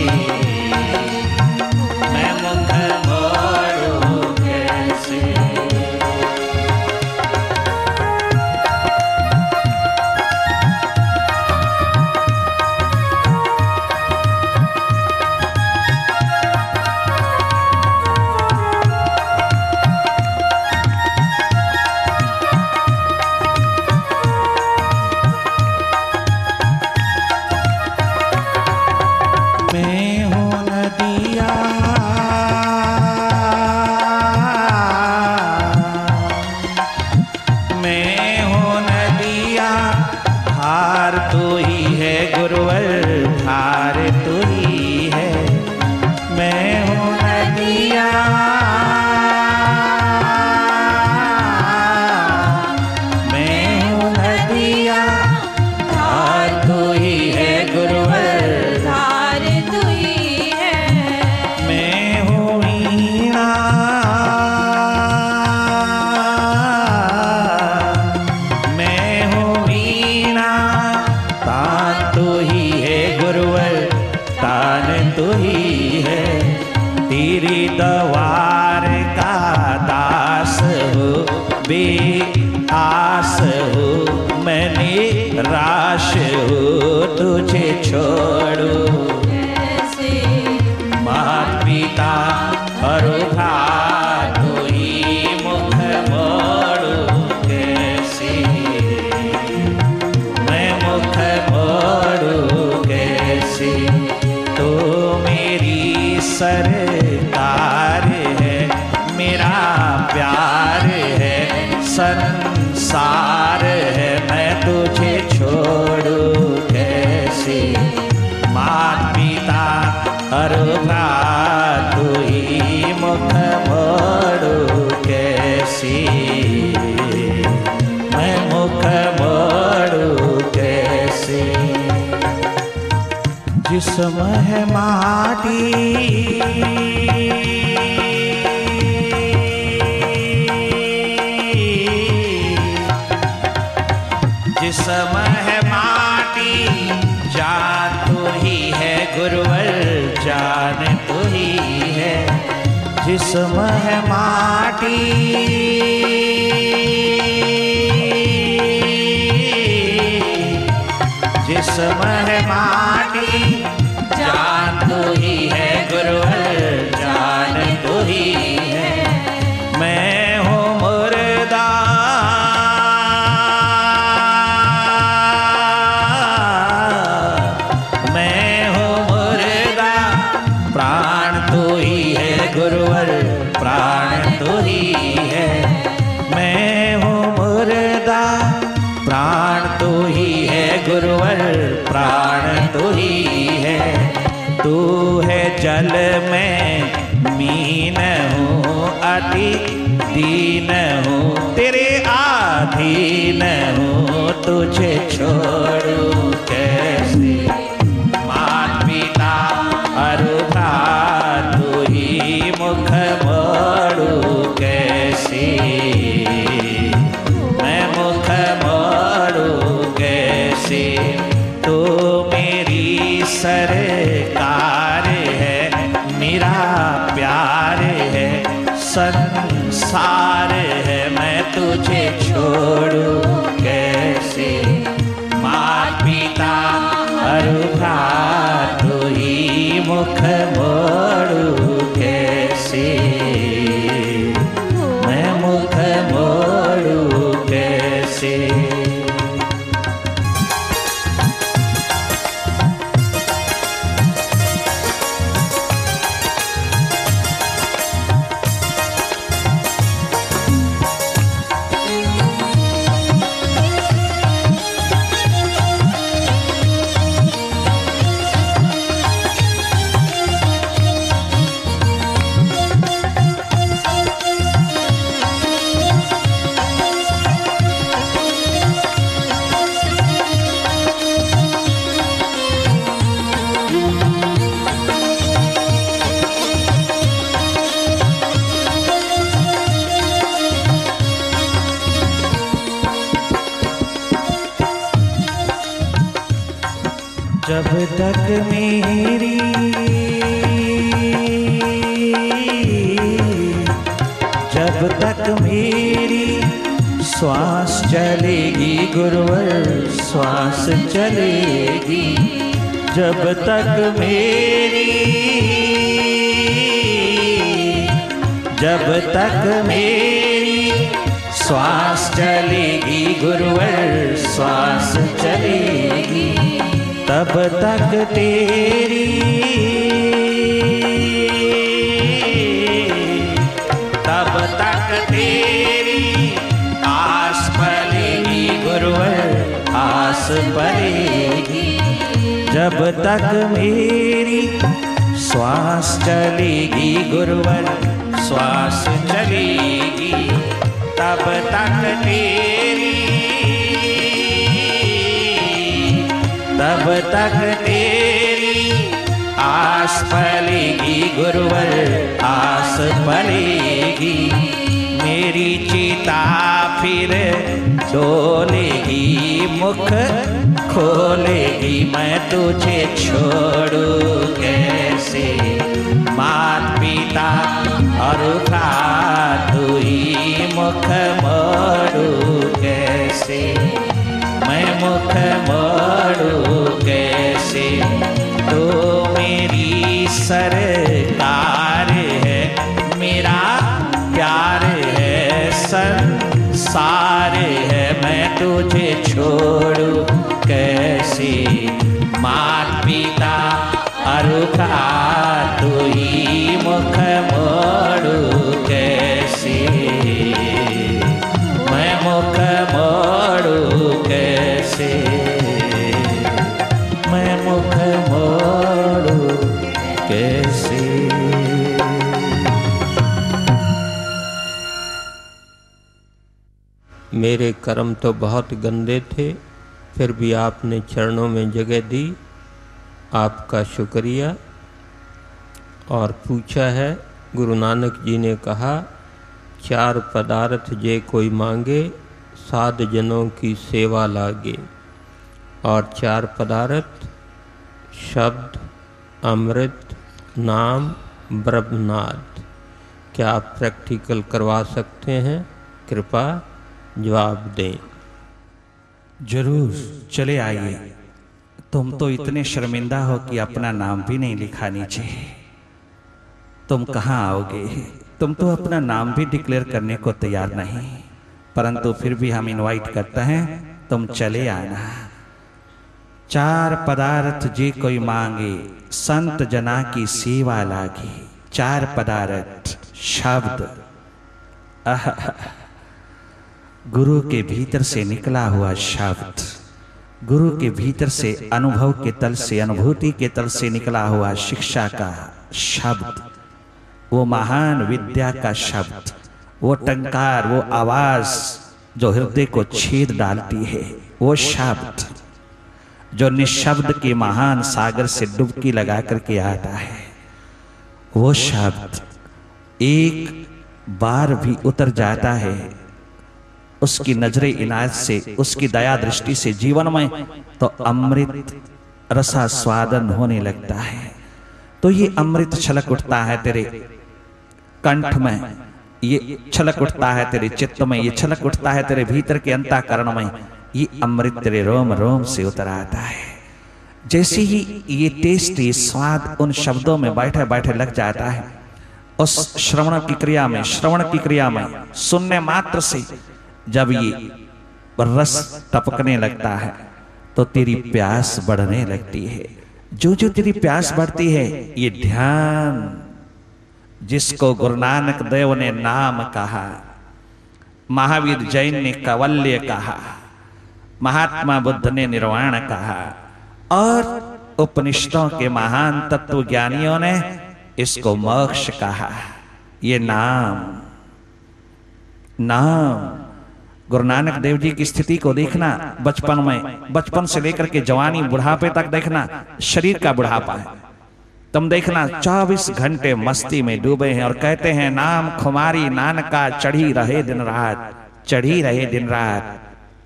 मैं मुख मोड़ू कैसे। आस हो मैंने राश हो तुझे छोड़ू कैसे। मात पिता सरकार है, मेरा प्यार है, संसार है, मैं तुझे छोड़ूं कैसे। मात पिता और भ्रातु ही मुख मोड़ूं कैसे, मैं मुख मोड़ूं कैसे। जिस्म है माटी, जिस्म है माटी, जान तू ही है गुरुवर, जान तू ही है। जिस्म है माटी, जिस्म है माटी, जान तू ही है गुरुवर, जान तू ही है। मैं हूँ मुर्दा, मैं हूँ मुर्दा, प्राण तू ही है गुरुवर, प्राण तू ही है। मैं हूँ मुर्दा, प्राण तू ही है गुरुवर, प्राण तू ही है। तू है जल में मीन हूँ, अति दीन हूँ, तेरे आधीन हूँ, तुझे छोड़ूं कैसे। मात पिता और भ्रातु ही मुख मोड़ूं कैसे, मैं मुख मोड़ूं कैसे। तू मेरी सरकार है, मेरा प्यार है, संसार है, मैं तुझे छोड़ूं कैसे। मात पिता और भ्रातु ही मुख मोड़ूं कैसे, मैं मुख मोड़ूं कैसे। जब तक मेरी जब तक मेरी श्वास चलेगी गुरुवर, श्वास चलेगी। जब तक मेरी जब तक मेरी श्वास चलेगी गुरुवर, श्वास चलेगी। तब तक तेरी तब तक तेरी आस पलेगी गुरुवर, आस पलेगी। जब तक मेरी श्वास चलेगी गुरुवर, श्वास चलेगी। तब तक तेरी तब तक तेरी आस पलेगी गुरुवर, आस पलेगी। मेरी चिता फिर डोलेगी, मुख खोलेगी। मैं तुझे छोड़ूं कैसे। मात पिता और भ्रातु ही मुख मोड़ूं कैसे। मैं मुख मोड़ूं कैसे। तो मेरी सरकार है, मेरा प्यार है, संसार है। मैं तुझे छोड़ूं कैसे। मात पिता और भ्रातु ही मेरे कर्म तो बहुत गंदे थे, फिर भी आपने चरणों में जगह दी, आपका शुक्रिया। और पूछा है, गुरु नानक जी ने कहा, 4 पदार्थ जे कोई मांगे, साध जनों की सेवा लागे। और 4 पदार्थ शब्द, अमृत, नाम, ब्रह्मनाद। क्या आप प्रैक्टिकल करवा सकते हैं? कृपा जवाब दें। जरूर, चले आइए। तुम तो इतने शर्मिंदा हो कि अपना नाम भी नहीं लिखा नीचे। तुम कहाँ आओगे? तुम तो अपना नाम भी डिक्लेयर करने को तैयार नहीं, परंतु फिर भी हम इनवाइट करते हैं, तुम चले आना। 4 पदार्थ जे कोई मांगे, संत जना की सेवा लागे। 4 पदार्थ शब्द, गुरु के भीतर से निकला हुआ शब्द, गुरु के भीतर से अनुभव के तल से, अनुभूति के तल से निकला हुआ शिक्षा का शब्द, वो महान विद्या का शब्द, वो टंकार, वो आवाज जो हृदय को छेद डालती है, वो शब्द जो निशब्द के महान सागर से डुबकी लगा करके आता है, वो शब्द एक बार भी उतर जाता है उसकी नजरे इनायत से, उसकी दया दृष्टि से जीवन में, तो अमृत रसास्वादन होने लगता है। तो ये अमृत छलक उठता है तेरे कंठ में, ये छलक उठता है तेरे चित्त में, ये छलक उठता है तेरे भीतर के अंतःकरण में, ये अमृत तेरे रोम रोम से उतर आता है। जैसे ही ये टेस्ट, ये स्वाद उन शब्दों में बैठे बैठे लग जाता है, उस श्रवण की क्रिया में, श्रवण की क्रिया में सुनने मात्र से जब ये रस टपकने लगता है तो तेरी प्यास बढ़ने लगती है। जो जो तेरी प्यास बढ़ती है, ये ध्यान जिसको गुरु नानक देव ने नाम कहा, महावीर जैन ने कवल्य कहा, महात्मा बुद्ध ने निर्वाण कहा, और उपनिषदों के महान तत्वज्ञानियों ने इसको मोक्ष कहा। ये नाम गुरु नानक देव जी की स्थिति को देखना, बचपन में, बचपन से लेकर के जवानी बुढ़ापे तक देखना, शरीर का बुढ़ापा है, तुम देखना 24 घंटे मस्ती में डूबे हैं और कहते हैं नाम खुमारी नानका, चढ़ी रहे दिन रात, चढ़ी रहे दिन रात,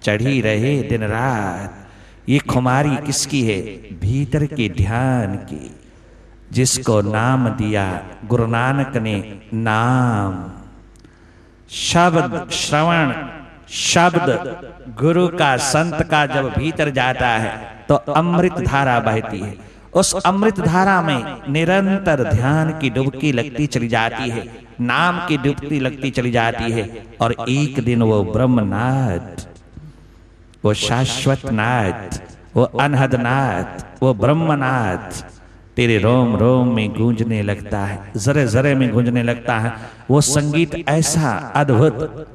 चढ़ी रहे दिन रात। ये खुमारी किसकी है? भीतर के ध्यान की, जिसको नाम दिया गुरु नानक ने। नाम शब्द, श्रवण शब्द गुरु का, संत का जब भीतर जाता है तो अमृत धारा बहती है। उस अमृत धारा में निरंतर ध्यान की डुबकी लगती चली जाती है, नाम की डुबकी लगती चली जाती है, और एक दिन वो ब्रह्मनाद, वो शाश्वत नाद, वो अनहद नाद, वो ब्रह्मनाद तेरे रोम रोम में गूंजने लगता है, जरे जरे में गूंजने लगता है। वो संगीत ऐसा अद्भुत,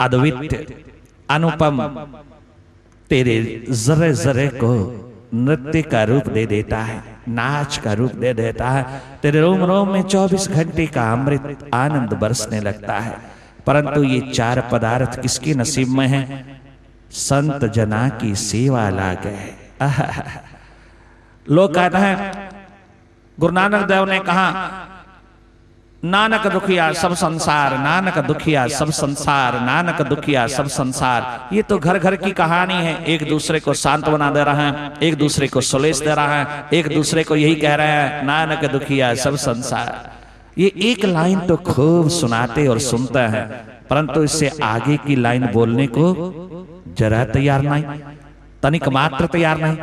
अद्वितीय, अनुपम तेरे जरे जरे को नृत्य का रूप दे देता है, नाच का रूप दे देता है। तेरे रोम रोम में 24 घंटे का अमृत आनंद बरसने लगता है। परंतु ये 4 पदार्थ किसके नसीब में है? संत जना की सेवा लागे। लोग कहते हैं गुरु नानक देव ने कहा, नानक दुखिया सब संसार, नानक दुखिया सब संसार, नानक दुखिया सब संसार। ये तो घर घर की कहानी है, एक दूसरे को सांत्वना दे रहे हैं, एक दूसरे को सुलेश दे रहा है, एक दूसरे को यही कह रहे हैं नानक दुखिया सब संसार। ये एक लाइन तो खूब सुनाते और सुनते हैं, परंतु इससे आगे की लाइन बोलने को जरा तैयार नहीं, तनिक मात्र तैयार नहीं।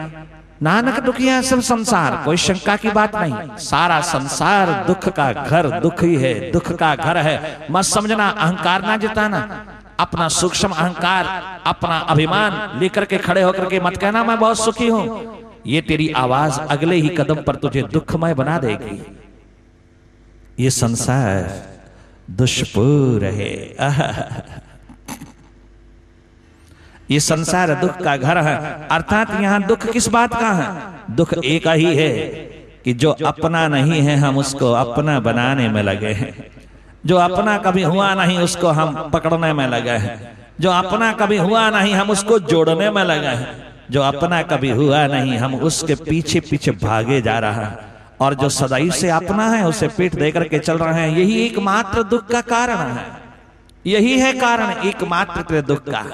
नानक दुखिया सब संसार, कोई शंका की बात नहीं, सारा संसार दुख का घर, दुख ही है, दुख का घर है। मत समझना, अहंकार ना जताना, अपना सूक्ष्म अहंकार, अपना अभिमान लेकर के खड़े होकर के मत कहना मैं बहुत सुखी हूं। ये तेरी आवाज अगले ही कदम पर तुझे दुखमय बना देगी। ये संसार दुष्पूर है, ये संसार दुख का घर है। अर्थात यहां दुख किस बात का है? दुख एक ही है कि जो अपना नहीं है हम उसको अपना बनाने में लगे हैं, जो अपना कभी हुआ नहीं उसको हम पकड़ने में लगे हैं। जो अपना कभी हुआ नहीं हम उसको जोड़ने में लगे हैं, जो अपना कभी हुआ नहीं हम उसके पीछे पीछे भागे जा रहा है, और जो सदैव से अपना है उसे पीठ देकर के चल रहे हैं। यही एकमात्र दुख का कारण है, यही है कारण एकमात्र तेरे दुख का।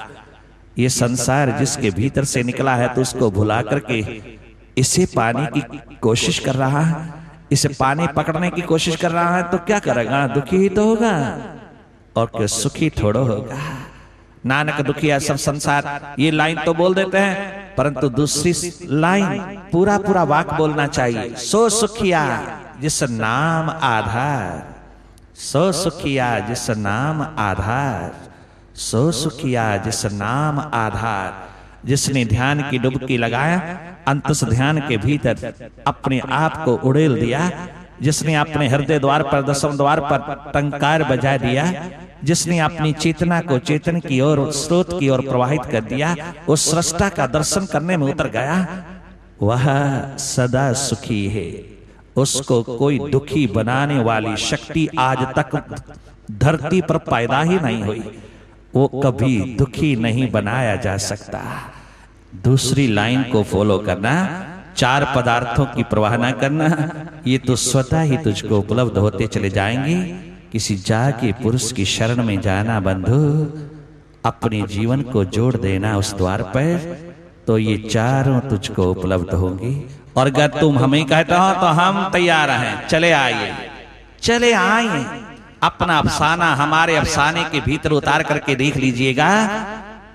ये संसार जिसके भीतर से निकला है तो उसको भुला करके इसे पाने की कोशिश कर रहा है, इसे पानी पकड़ने की कोशिश कर रहा है, तो क्या करेगा? दुखी ही तो होगा, और क्या सुखी थोड़ा होगा। नानक दुखिया सब संसार, ये लाइन तो बोल देते हैं, परंतु दूसरी लाइन पूरा पूरा वाक्य बोलना चाहिए। सो सुखिया जिस नाम आधार, सो सुखिया जिस नाम आधार, सो सुखिया जिस नाम आधार। जिसने ध्यान की डुबकी लगाया, अंतस ध्यान के भीतर अपने आप को उड़ेल दिया, जिसने अपने हृदय द्वार पर दसम द्वार पर टंकार बजा दिया, जिसने अपनी चेतना को चेतन की ओर स्रोत की ओर प्रवाहित कर दिया, उस सृष्टा का दर्शन करने में उतर गया, वह सदा सुखी है। उसको कोई दुखी बनाने वाली शक्ति आज तक धरती पर पैदा ही नहीं हुई, वो कभी दुखी नहीं बनाया जा सकता। दूसरी लाइन को फॉलो करना, चार पदार्थों की परवाह न करना, ये तो स्वतः ही तुझको उपलब्ध होते चले जाएंगे। किसी जाके पुरुष की शरण में जाना बंधु, अपने जीवन को जोड़ देना उस द्वार पर, तो ये चारों तुझको उपलब्ध होंगी। और अगर तुम हमें कहते हो तो हम तैयार हैं, चले आइए, चले आइए। अपना अफसाना हमारे अफसाने के भीतर उतार करके देख लीजिएगा,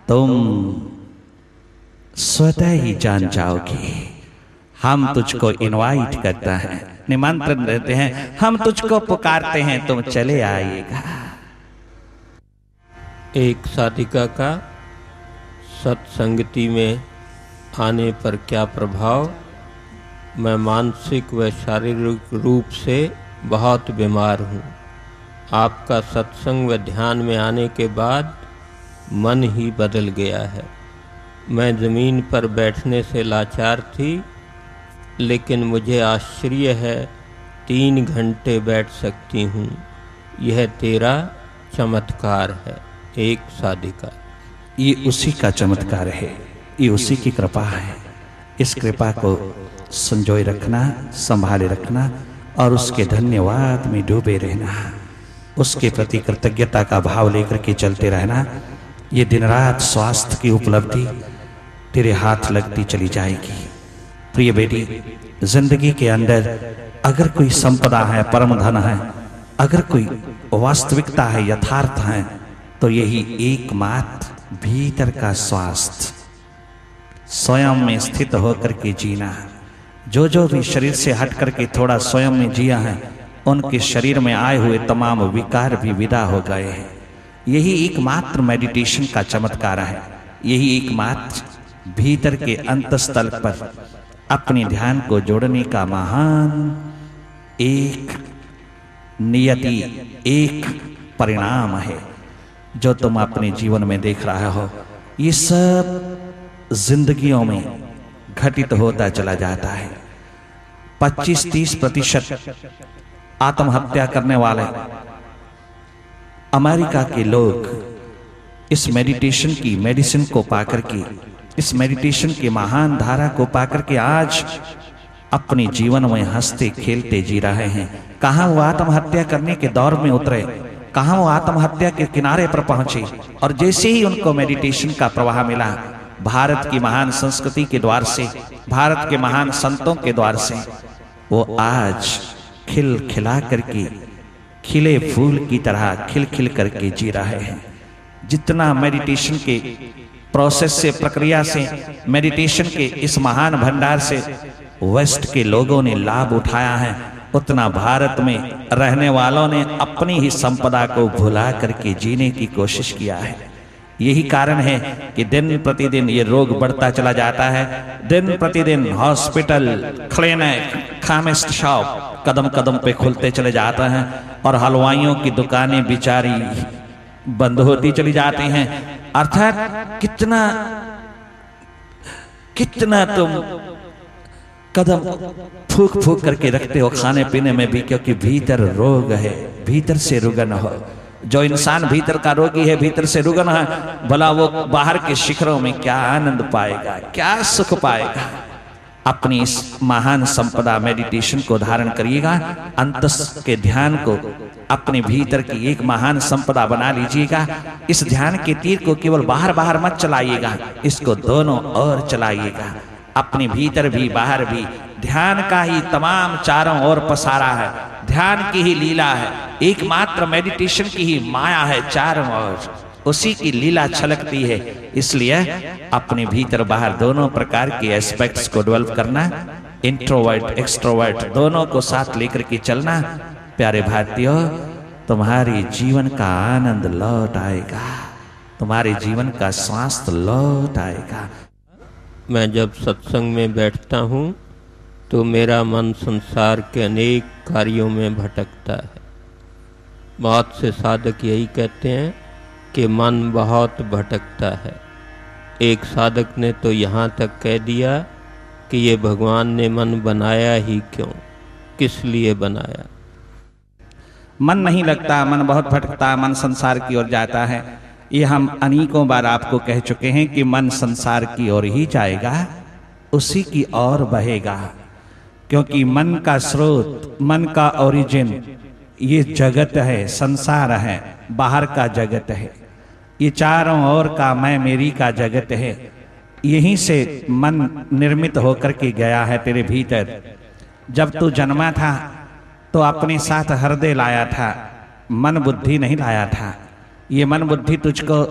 तुम स्वतः ही जान जाओगे। हम तुझको इनवाइट करता है, निमंत्रण देते हैं, हम तुझको पुकारते हैं, तुम चले आइएगा। एक साधिका का सत्संगति में आने पर क्या प्रभाव। मैं मानसिक व शारीरिक रूप से बहुत बीमार हूँ। आपका सत्संग व ध्यान में आने के बाद मन ही बदल गया है। मैं ज़मीन पर बैठने से लाचार थी, लेकिन मुझे आश्चर्य है 3 घंटे बैठ सकती हूँ। यह तेरा चमत्कार है। एक साधिका। ये उसी का चमत्कार है, ये उसी की कृपा है। इस कृपा को संजोए रखना, संभाले रखना, और उसके धन्यवाद में डूबे रहना, उसके प्रति कृतज्ञता का भाव लेकर के चलते रहना। ये दिन रात स्वास्थ्य की उपलब्धि तेरे हाथ लगती चली जाएगी। प्रिय बेटी, जिंदगी के अंदर अगर कोई संपदा है, परम धन है, अगर कोई वास्तविकता है, यथार्थ है, तो यही एकमात्र भीतर का स्वास्थ्य, स्वयं में स्थित होकर के जीना। जो जो भी शरीर से हट करके थोड़ा स्वयं में जिया है, उनके शरीर में आए हुए तमाम विकार भी विदा हो गए हैं। यही एकमात्र मेडिटेशन का चमत्कार है। यही एकमात्र भीतर के अंतस्थल पर अपने ध्यान को जोड़ने का महान एक नियति, एक परिणाम है जो तुम अपने जीवन में देख रहे हो। ये सब जिंदगियों में घटित होता चला जाता है। 25-30% आत्महत्या करने वाले अमेरिका के लोग इस मेडिटेशन की मेडिसिन को पाकर के, इस मेडिटेशन के महान धारा को पाकर के आज अपने जीवन में हंसते खेलते जी रहे हैं। कहां वो आत्महत्या करने के दौर में उतरे, कहां वो आत्महत्या के किनारे पर पहुंचे, और जैसे ही उनको मेडिटेशन का प्रवाह मिला, भारत की महान संस्कृति के द्वार से, भारत के महान संतों के द्वार से, वो आज खिल खिला करके, खिले फूल की तरह खिल खिल करके जी रहे हैं। जितना मेडिटेशन के प्रोसेस से, प्रक्रिया से, मेडिटेशन के इस महान भंडार से वेस्ट के लोगों ने लाभ उठाया है, उतना भारत में रहने वालों ने अपनी ही संपदा को भुला करके जीने की कोशिश किया है। यही कारण है कि दिन प्रतिदिन ये रोग बढ़ता चला जाता है। दिन प्रतिदिन हॉस्पिटल, क्लिनिक, केमिस्ट शॉप कदम कदम पे खुलते चले जाते हैं, और हलवाइयों की दुकानें बिचारी बंद होती चली जाती हैं। अर्थात कितना तुम कदम फूक फूक करके रखते हो खाने पीने में भी, क्योंकि भीतर रोग है, भीतर से रुगन हो। जो इंसान भीतर का रोगी है, भीतर से रुग्ण है, भला वो बाहर के शिखरों में क्या आनंद पाएगा, क्या सुख पाएगा। अपनी इस महान संपदा मेडिटेशन को धारण करिएगा, अंतस के ध्यान को अपने भीतर की एक महान संपदा बना लीजिएगा। इस ध्यान के तीर को केवल बाहर बाहर मत चलाइएगा, इसको दोनों ओर चलाइएगा। अपने भीतर भी बाहर भी ध्यान का ही तमाम चारों ओर पसारा है, ध्यान की ही लीला है, एकमात्र मेडिटेशन की ही माया है चारों ओर, उसी की लीला छलकती है। इसलिए अपने भीतर बाहर दोनों प्रकार के एस्पेक्ट्स को डेवलप करना, इंट्रोवर्ट एक्सट्रोवर्ट दोनों को साथ लेकर के चलना। प्यारे भारतीयों, तुम्हारे जीवन का आनंद लौट आएगा, तुम्हारे जीवन का स्वास्थ्य लौट आएगा। मैं जब सत्संग में बैठता हूँ तो मेरा मन संसार के अनेक कार्यों में भटकता है। बहुत से साधक यही कहते हैं कि मन बहुत भटकता है। एक साधक ने तो यहाँ तक कह दिया कि ये भगवान ने मन बनाया ही क्यों, किस लिए बनाया। मन नहीं लगता, मन बहुत भटकता, मन संसार की ओर जाता है। ये हम अनेकों बार आपको कह चुके हैं कि मन संसार की ओर ही जाएगा, उसी की ओर बहेगा, क्योंकि मन का स्रोत, मन का ओरिजिन ये जगत है, संसार है, बाहर का जगत है, ये चारों ओर का मैं मेरी का जगत है। यहीं से मन निर्मित होकर के गया है तेरे भीतर। जब तू जन्मा था तो अपने साथ हृदय लाया था, मन बुद्धि नहीं लाया था। ये मन बुद्धि तुझको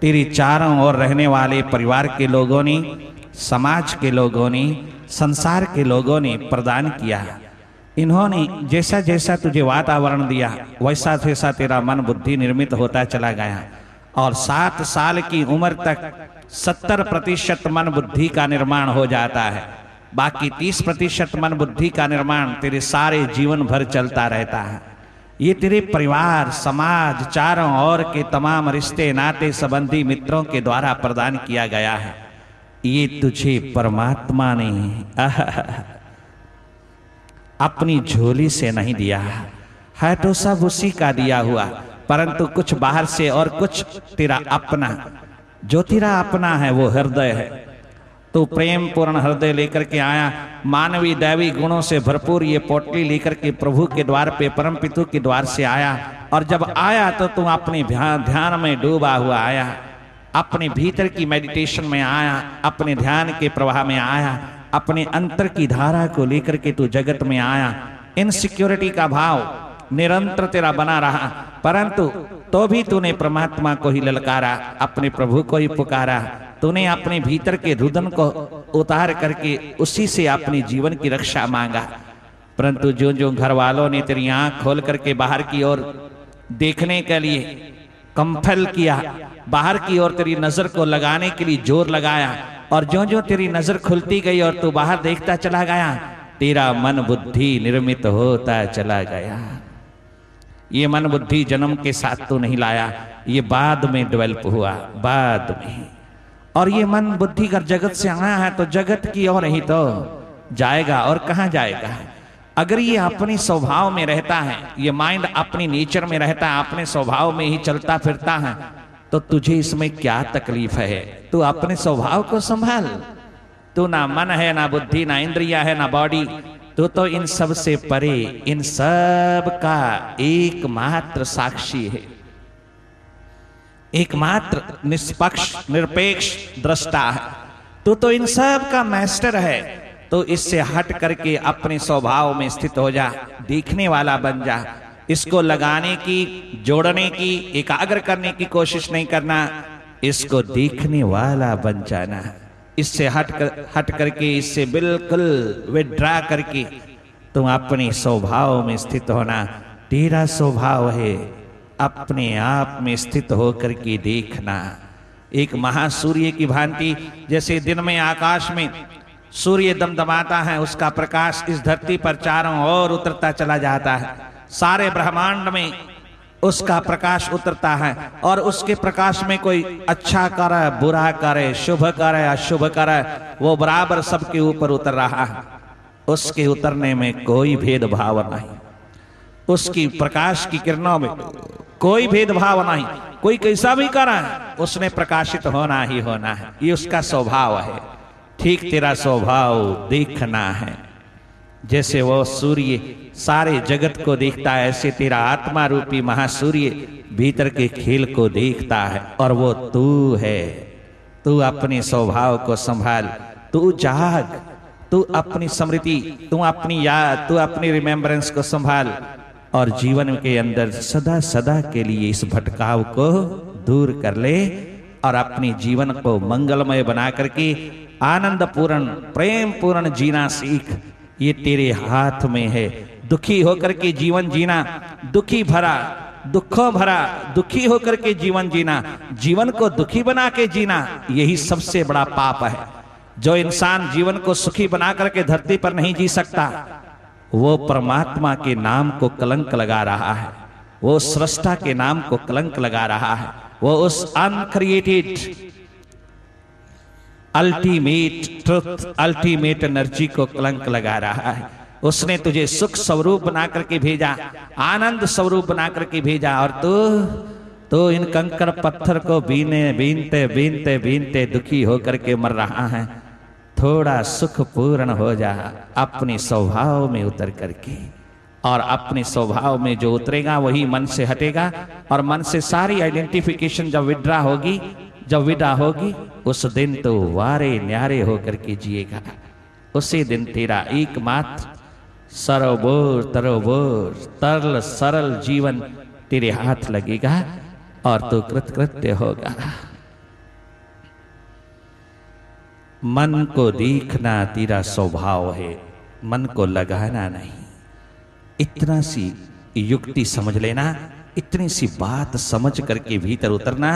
तेरी चारों ओर रहने वाले परिवार के लोगों ने, समाज के लोगों ने, संसार के लोगों ने प्रदान किया। इन्होंने जैसा जैसा तुझे वातावरण दिया वैसा वैसा तेरा मन बुद्धि निर्मित होता चला गया। और 7 साल की उम्र तक 70% मन बुद्धि का निर्माण हो जाता है, बाकी 30% मन बुद्धि का निर्माण तेरे सारे जीवन भर चलता रहता है। ये तेरे परिवार, समाज, चारों ओर के तमाम रिश्ते, नाते, संबंधी, मित्रों के द्वारा प्रदान किया गया है। ये तुझे परमात्मा ने अपनी झोली से नहीं दिया है, तो सब उसी का दिया हुआ, परंतु कुछ बाहर से और कुछ तेरा अपना। जो तेरा अपना है वो हृदय है। तो प्रेम पूर्ण हृदय लेकर के आया, मानवीय दैवी गुणों से भरपूर ये पोटली लेकर के प्रभु के द्वार पे, परम पितु के द्वार से आया। और जब आया तो तू अपने ध्यान में डूबा हुआ आया, अपने भीतर की मेडिटेशन में आया, अपने ध्यान के प्रवाह में आया, अपने अंतर की धारा को लेकर के तू जगत में आया। इनसिक्योरिटी का भाव निरंतर तेरा बना रहा, परंतु तो भी तूने परमात्मा को ही ललकारा, अपने प्रभु को ही पुकारा। तूने अपने भीतर के रुदन को उतार करके उसी से अपने जीवन की रक्षा मांगा। परंतु जो जो घर वालों ने तेरी आंख खोल करके बाहर की ओर देखने के लिए कंफल किया, बाहर की ओर तेरी नजर को लगाने के लिए जोर लगाया, और जो जो तेरी नजर खुलती गई और तू बाहर देखता चला गया, तेरा मन बुद्धि निर्मित होता चला गया। ये मन बुद्धि जन्म के साथ तो नहीं लाया, ये बाद में डेवलप हुआ, बाद में। और ये मन बुद्धि कर जगत से आया है तो जगत की ओर ही तो जाएगा, और कहाँ जाएगा। अगर ये अपने स्वभाव में रहता है, ये माइंड अपनी नेचर में रहता है, अपने स्वभाव में ही चलता फिरता है, तो तुझे इसमें क्या तकलीफ है। तू अपने स्वभाव को संभाल। तू ना मन है, ना बुद्धि, ना इंद्रिया है, ना बॉडी, तो इन सब से परे, इन सब का एकमात्र साक्षी है, एकमात्र निष्पक्ष निरपेक्ष दृष्टा है। तो इन सब का मास्टर है। तो इससे हट करके अपने स्वभाव में स्थित हो जा, देखने वाला बन जा। इसको लगाने की, जोड़ने की, एकाग्र करने की कोशिश नहीं करना, इसको देखने वाला बन जाना। इससे हट करके, इससे बिल्कुल विड्रा करके तुम अपने स्वभाव में स्थित होना। तेरा स्वभाव है अपने आप में स्थित होकर के देखना। एक महासूर्य की भांति, जैसे दिन में आकाश में सूर्य दमदमाता है, उसका प्रकाश इस धरती पर चारों ओर उतरता चला जाता है, सारे ब्रह्मांड में उसका प्रकाश उतरता है। और उसके प्रकाश में कोई अच्छा करे, बुरा करे, शुभ करे, अशुभ करे, वो बराबर सबके ऊपर उतर रहा है। उसके उतरने में कोई भेदभाव नहीं, उसकी प्रकाश की किरणों में कोई भेदभाव नहीं, कोई कैसा भी करा उसने प्रकाशित होना ही होना है, ये उसका स्वभाव है। ठीक तेरा स्वभाव देखना है। जैसे वो सूर्य सारे जगत को देखता है, ऐसे तेरा आत्मा रूपी महासूर्य भीतर के खेल को देखता है, और वो तू है। तू अपने स्वभाव को संभाल, तू जाग, तू अपनी स्मृति, तू अपनी याद, तू अपनी रिमेम्बरेंस को संभाल, और जीवन के अंदर सदा सदा के लिए इस भटकाव को दूर कर ले, और अपने जीवन को मंगलमय बना करके आनंद पूर्ण प्रेम पूर्ण जीना सीख। ये तेरे हाथ में है। दुखी होकर के जीवन जीना, दुखी भरा, दुखों भरा, दुखी होकर के जीवन जीना, जीवन को दुखी बना के जीना, यही सबसे बड़ा पाप है। जो इंसान जीवन को सुखी बना करके धरती पर नहीं जी सकता, वो परमात्मा के नाम को कलंक लगा रहा है, वो सृष्टा के नाम को कलंक लगा रहा है, वो उस uncreated ultimate truth, ultimate energy को कलंक लगा रहा है। उसने तुझे सुख स्वरूप बना करके भेजा, आनंद स्वरूप बना करके भेजा, और तू इन कंकड़ पत्थर को बीनते बीनते बीनते दुखी होकर के मर रहा है। थोड़ा सुख पूर्ण हो जा अपने स्वभाव में उतर करके, और अपने स्वभाव में जो उतरेगा वही मन से हटेगा, और मन से सारी आइडेंटिफिकेशन जब विड्रा होगी, जब विदा होगी, उस दिन तो वारे न्यारे होकर के जिएगा। उसी दिन तेरा एकमात्र सरोबोर तरोबोर तरल सरल जीवन तेरे हाथ लगेगा, और तू कृतकृत्य होगा। मन को देखना तेरा स्वभाव है, मन को लगाना नहीं। इतना सी युक्ति समझ लेना, इतनी सी बात समझ करके भीतर उतरना,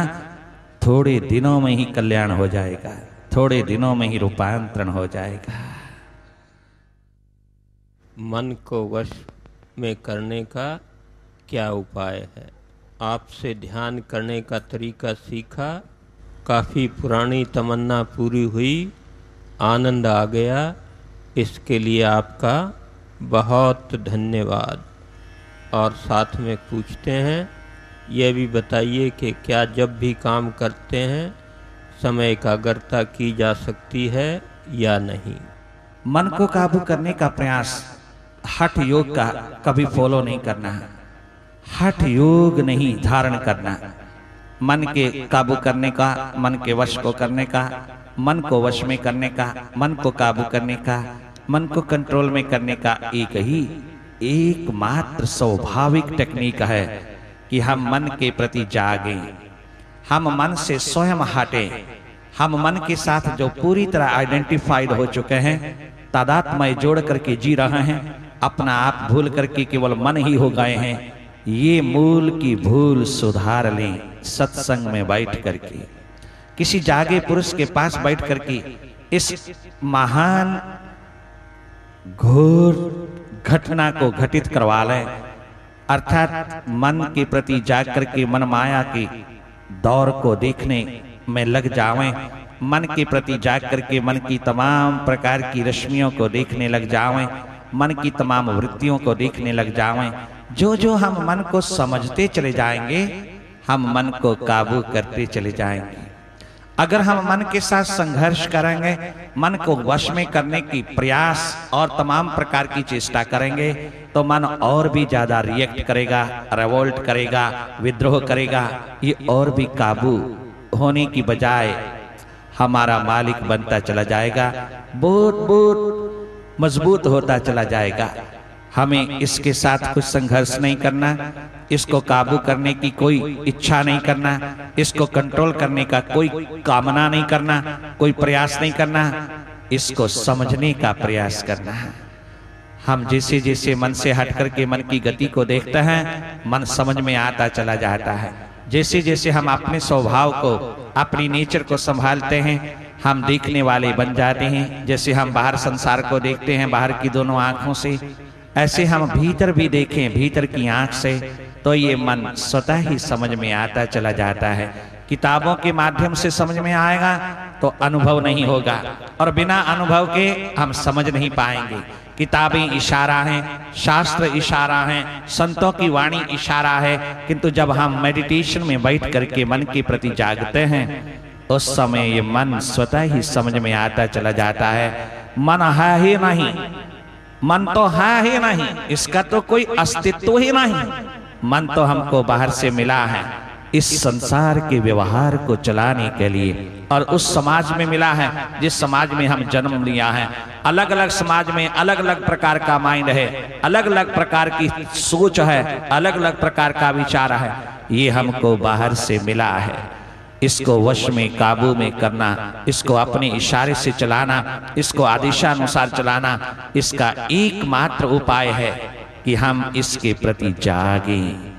थोड़े दिनों में ही कल्याण हो जाएगा, थोड़े दिनों में ही रूपांतरण हो जाएगा। मन को वश में करने का क्या उपाय है? आपसे ध्यान करने का तरीका सीखा, काफ़ी पुरानी तमन्ना पूरी हुई, आनंद आ गया। इसके लिए आपका बहुत धन्यवाद। और साथ में पूछते हैं, यह भी बताइए कि क्या जब भी काम करते हैं समय एकाग्रता की जा सकती है या नहीं? मन को काबू करने का प्रयास हठ योग का कभी फॉलो नहीं करना है। हठ योग नहीं धारण करना। मन के काबू करने का, मन के वश को करने का, मन को वश में करने का, मन को काबू करने का, मन को कंट्रोल में करने का एक ही एकमात्र स्वाभाविक टेक्निक है कि हम मन के प्रति जागें, हम मन से स्वयं हटें, हम मन के साथ जो पूरी तरह आइडेंटिफाइड हो चुके हैं, तादात्म्य जोड़ करके जी रहे हैं, अपना आप भूल करके केवल मन ही हो गए हैं। ये मूल की भूल सुधार लें। सत्संग में बैठ करके, किसी जागे पुरुष के पास बैठ करके इस महान घोर घटना को घटित करवा लें, अर्थात मन के प्रति जाग करके मन माया के दौर को देखने में लग जावें, मन के प्रति जाग करके मन की तमाम प्रकार की रश्मियों को देखने लग जावें, मन की तमाम वृत्तियों को देखने लग जावें। जो जो हम मन को समझते चले जाएंगे, हम मन को काबू करते चले जाएंगे। अगर हम मन के साथ संघर्ष करेंगे, मन को वश में करने की प्रयास और तमाम प्रकार की चेष्टा करेंगे, तो मन और भी ज्यादा रिएक्ट करेगा, रिवोल्ट करेगा, विद्रोह करेगा। ये और भी काबू होने की बजाय हमारा मालिक बनता चला जाएगा, बहुत बहुत मजबूत होता चला जाएगा। हमें इसके साथ कुछ संघर्ष नहीं करना, इसको काबू करने की कोई इच्छा नहीं करना, इसको कंट्रोल करने का कोई कामना नहीं करना, कोई प्रयास नहीं करना, इसको समझने का प्रयास करना है। हम जैसे जैसे मन से हट करके मन की गति को देखते हैं, मन समझ में आता चला जाता है। जैसे जैसे हम अपने स्वभाव को, अपनी नेचर को संभालते हैं, हम देखने वाले बन जाते हैं। जैसे हम बाहर संसार को देखते हैं बाहर की दोनों आंखों से, ऐसे हम भीतर भी देखें भीतर की आंख से, तो ये मन स्वतः ही समझ में आता चला जाता है। किताबों के माध्यम से समझ में आएगा तो अनुभव नहीं होगा, और बिना अनुभव के हम समझ नहीं पाएंगे। किताबें इशारा हैं, शास्त्र इशारा हैं, संतों की वाणी इशारा है, किंतु जब हम मेडिटेशन में बैठ करके मन के प्रति जागते हैं उस समय ये मन स्वतः ही समझ में आता चला जाता है। मन है ही नहीं, मन तो है ही नहीं, इसका तो कोई अस्तित्व ही नहीं। मन तो हमको बाहर से मिला है इस संसार के व्यवहार को चलाने के लिए, और उस समाज में मिला है जिस समाज में हम जन्म लिया है। अलग अलग समाज में अलग अलग प्रकार का माइंड है, अलग अलग प्रकार की सोच है, अलग अलग प्रकार का विचार है। ये हमको बाहर से मिला है। इसको वश में काबू में करना, इसको अपने इशारे से चलाना, इसको आदेशानुसार चलाना, इसका एकमात्र उपाय है कि हम इसके प्रति जागें,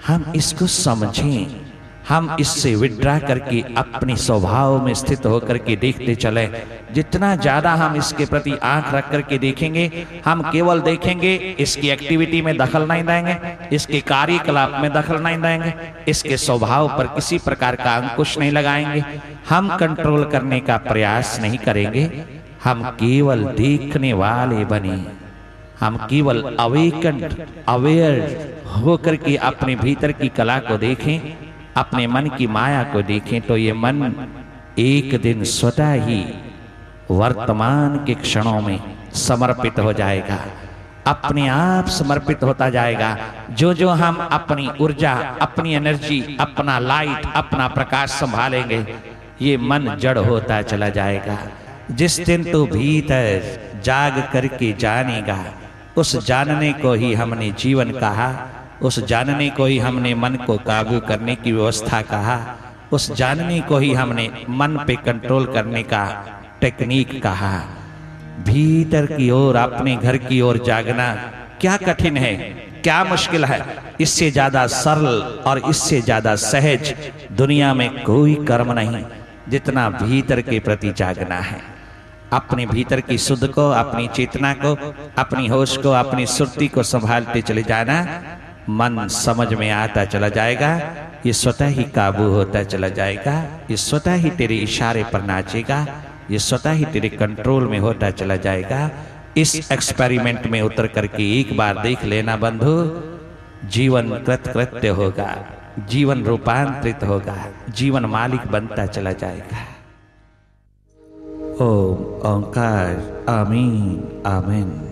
हम इसको समझें, हम इससे विड्रा करके अपने स्वभाव में स्थित होकर के देखते चले। जितना ज्यादा हम इसके प्रति आंख रख करके देखेंगे, हम केवल देखेंगे, इसकी एक्टिविटी में दखल नहीं देंगे, इसके कार्यकलाप में दखल नहीं देंगे, इसके स्वभाव पर किसी प्रकार का अंकुश नहीं लगाएंगे, हम कंट्रोल करने का प्रयास नहीं करेंगे। हम केवल देखने वाले बने, हम केवल अवेकन्ड अवेयर होकर के अपने भीतर की कला को देखें, अपने मन की माया को देखें, तो ये मन एक दिन स्वतः ही वर्तमान के क्षणों में समर्पित हो जाएगा, अपने आप समर्पित होता जाएगा। जो जो हम अपनी ऊर्जा, अपनी एनर्जी, अपना लाइट, अपना प्रकाश संभालेंगे, ये मन जड़ होता चला जाएगा। जिस दिन तो भीतर जाग करके जानेगा, उस जानने को ही हमने जीवन कहा, उस जानने को ही हमने मन को काबू करने की व्यवस्था कहा, उस जानने को ही हमने मन पे कंट्रोल करने का टेक्निक कहा। भीतर की ओर, अपने घर की ओर जागना क्या कठिन है, क्या मुश्किल है। इससे ज्यादा सरल और इससे ज्यादा सहज दुनिया में कोई कर्म नहीं जितना भीतर के प्रति जागना है। अपने भीतर की सुध को, अपनी चेतना को, अपनी होश को, अपनी सुरती को संभालते चले जाना, मन समझ में आता चला जाएगा, ये स्वतः ही काबू होता चला जाएगा, ये स्वतः ही तेरे इशारे पर नाचेगा, ये स्वतः ही तेरे कंट्रोल में होता चला जाएगा। इस एक्सपेरिमेंट में उतर करके एक बार देख लेना बंधु, जीवन कृतकृत्य होगा, जीवन रूपांतरित होगा, जीवन मालिक बनता चला जाएगा। ओम ओंकार, आमीन, आमीन।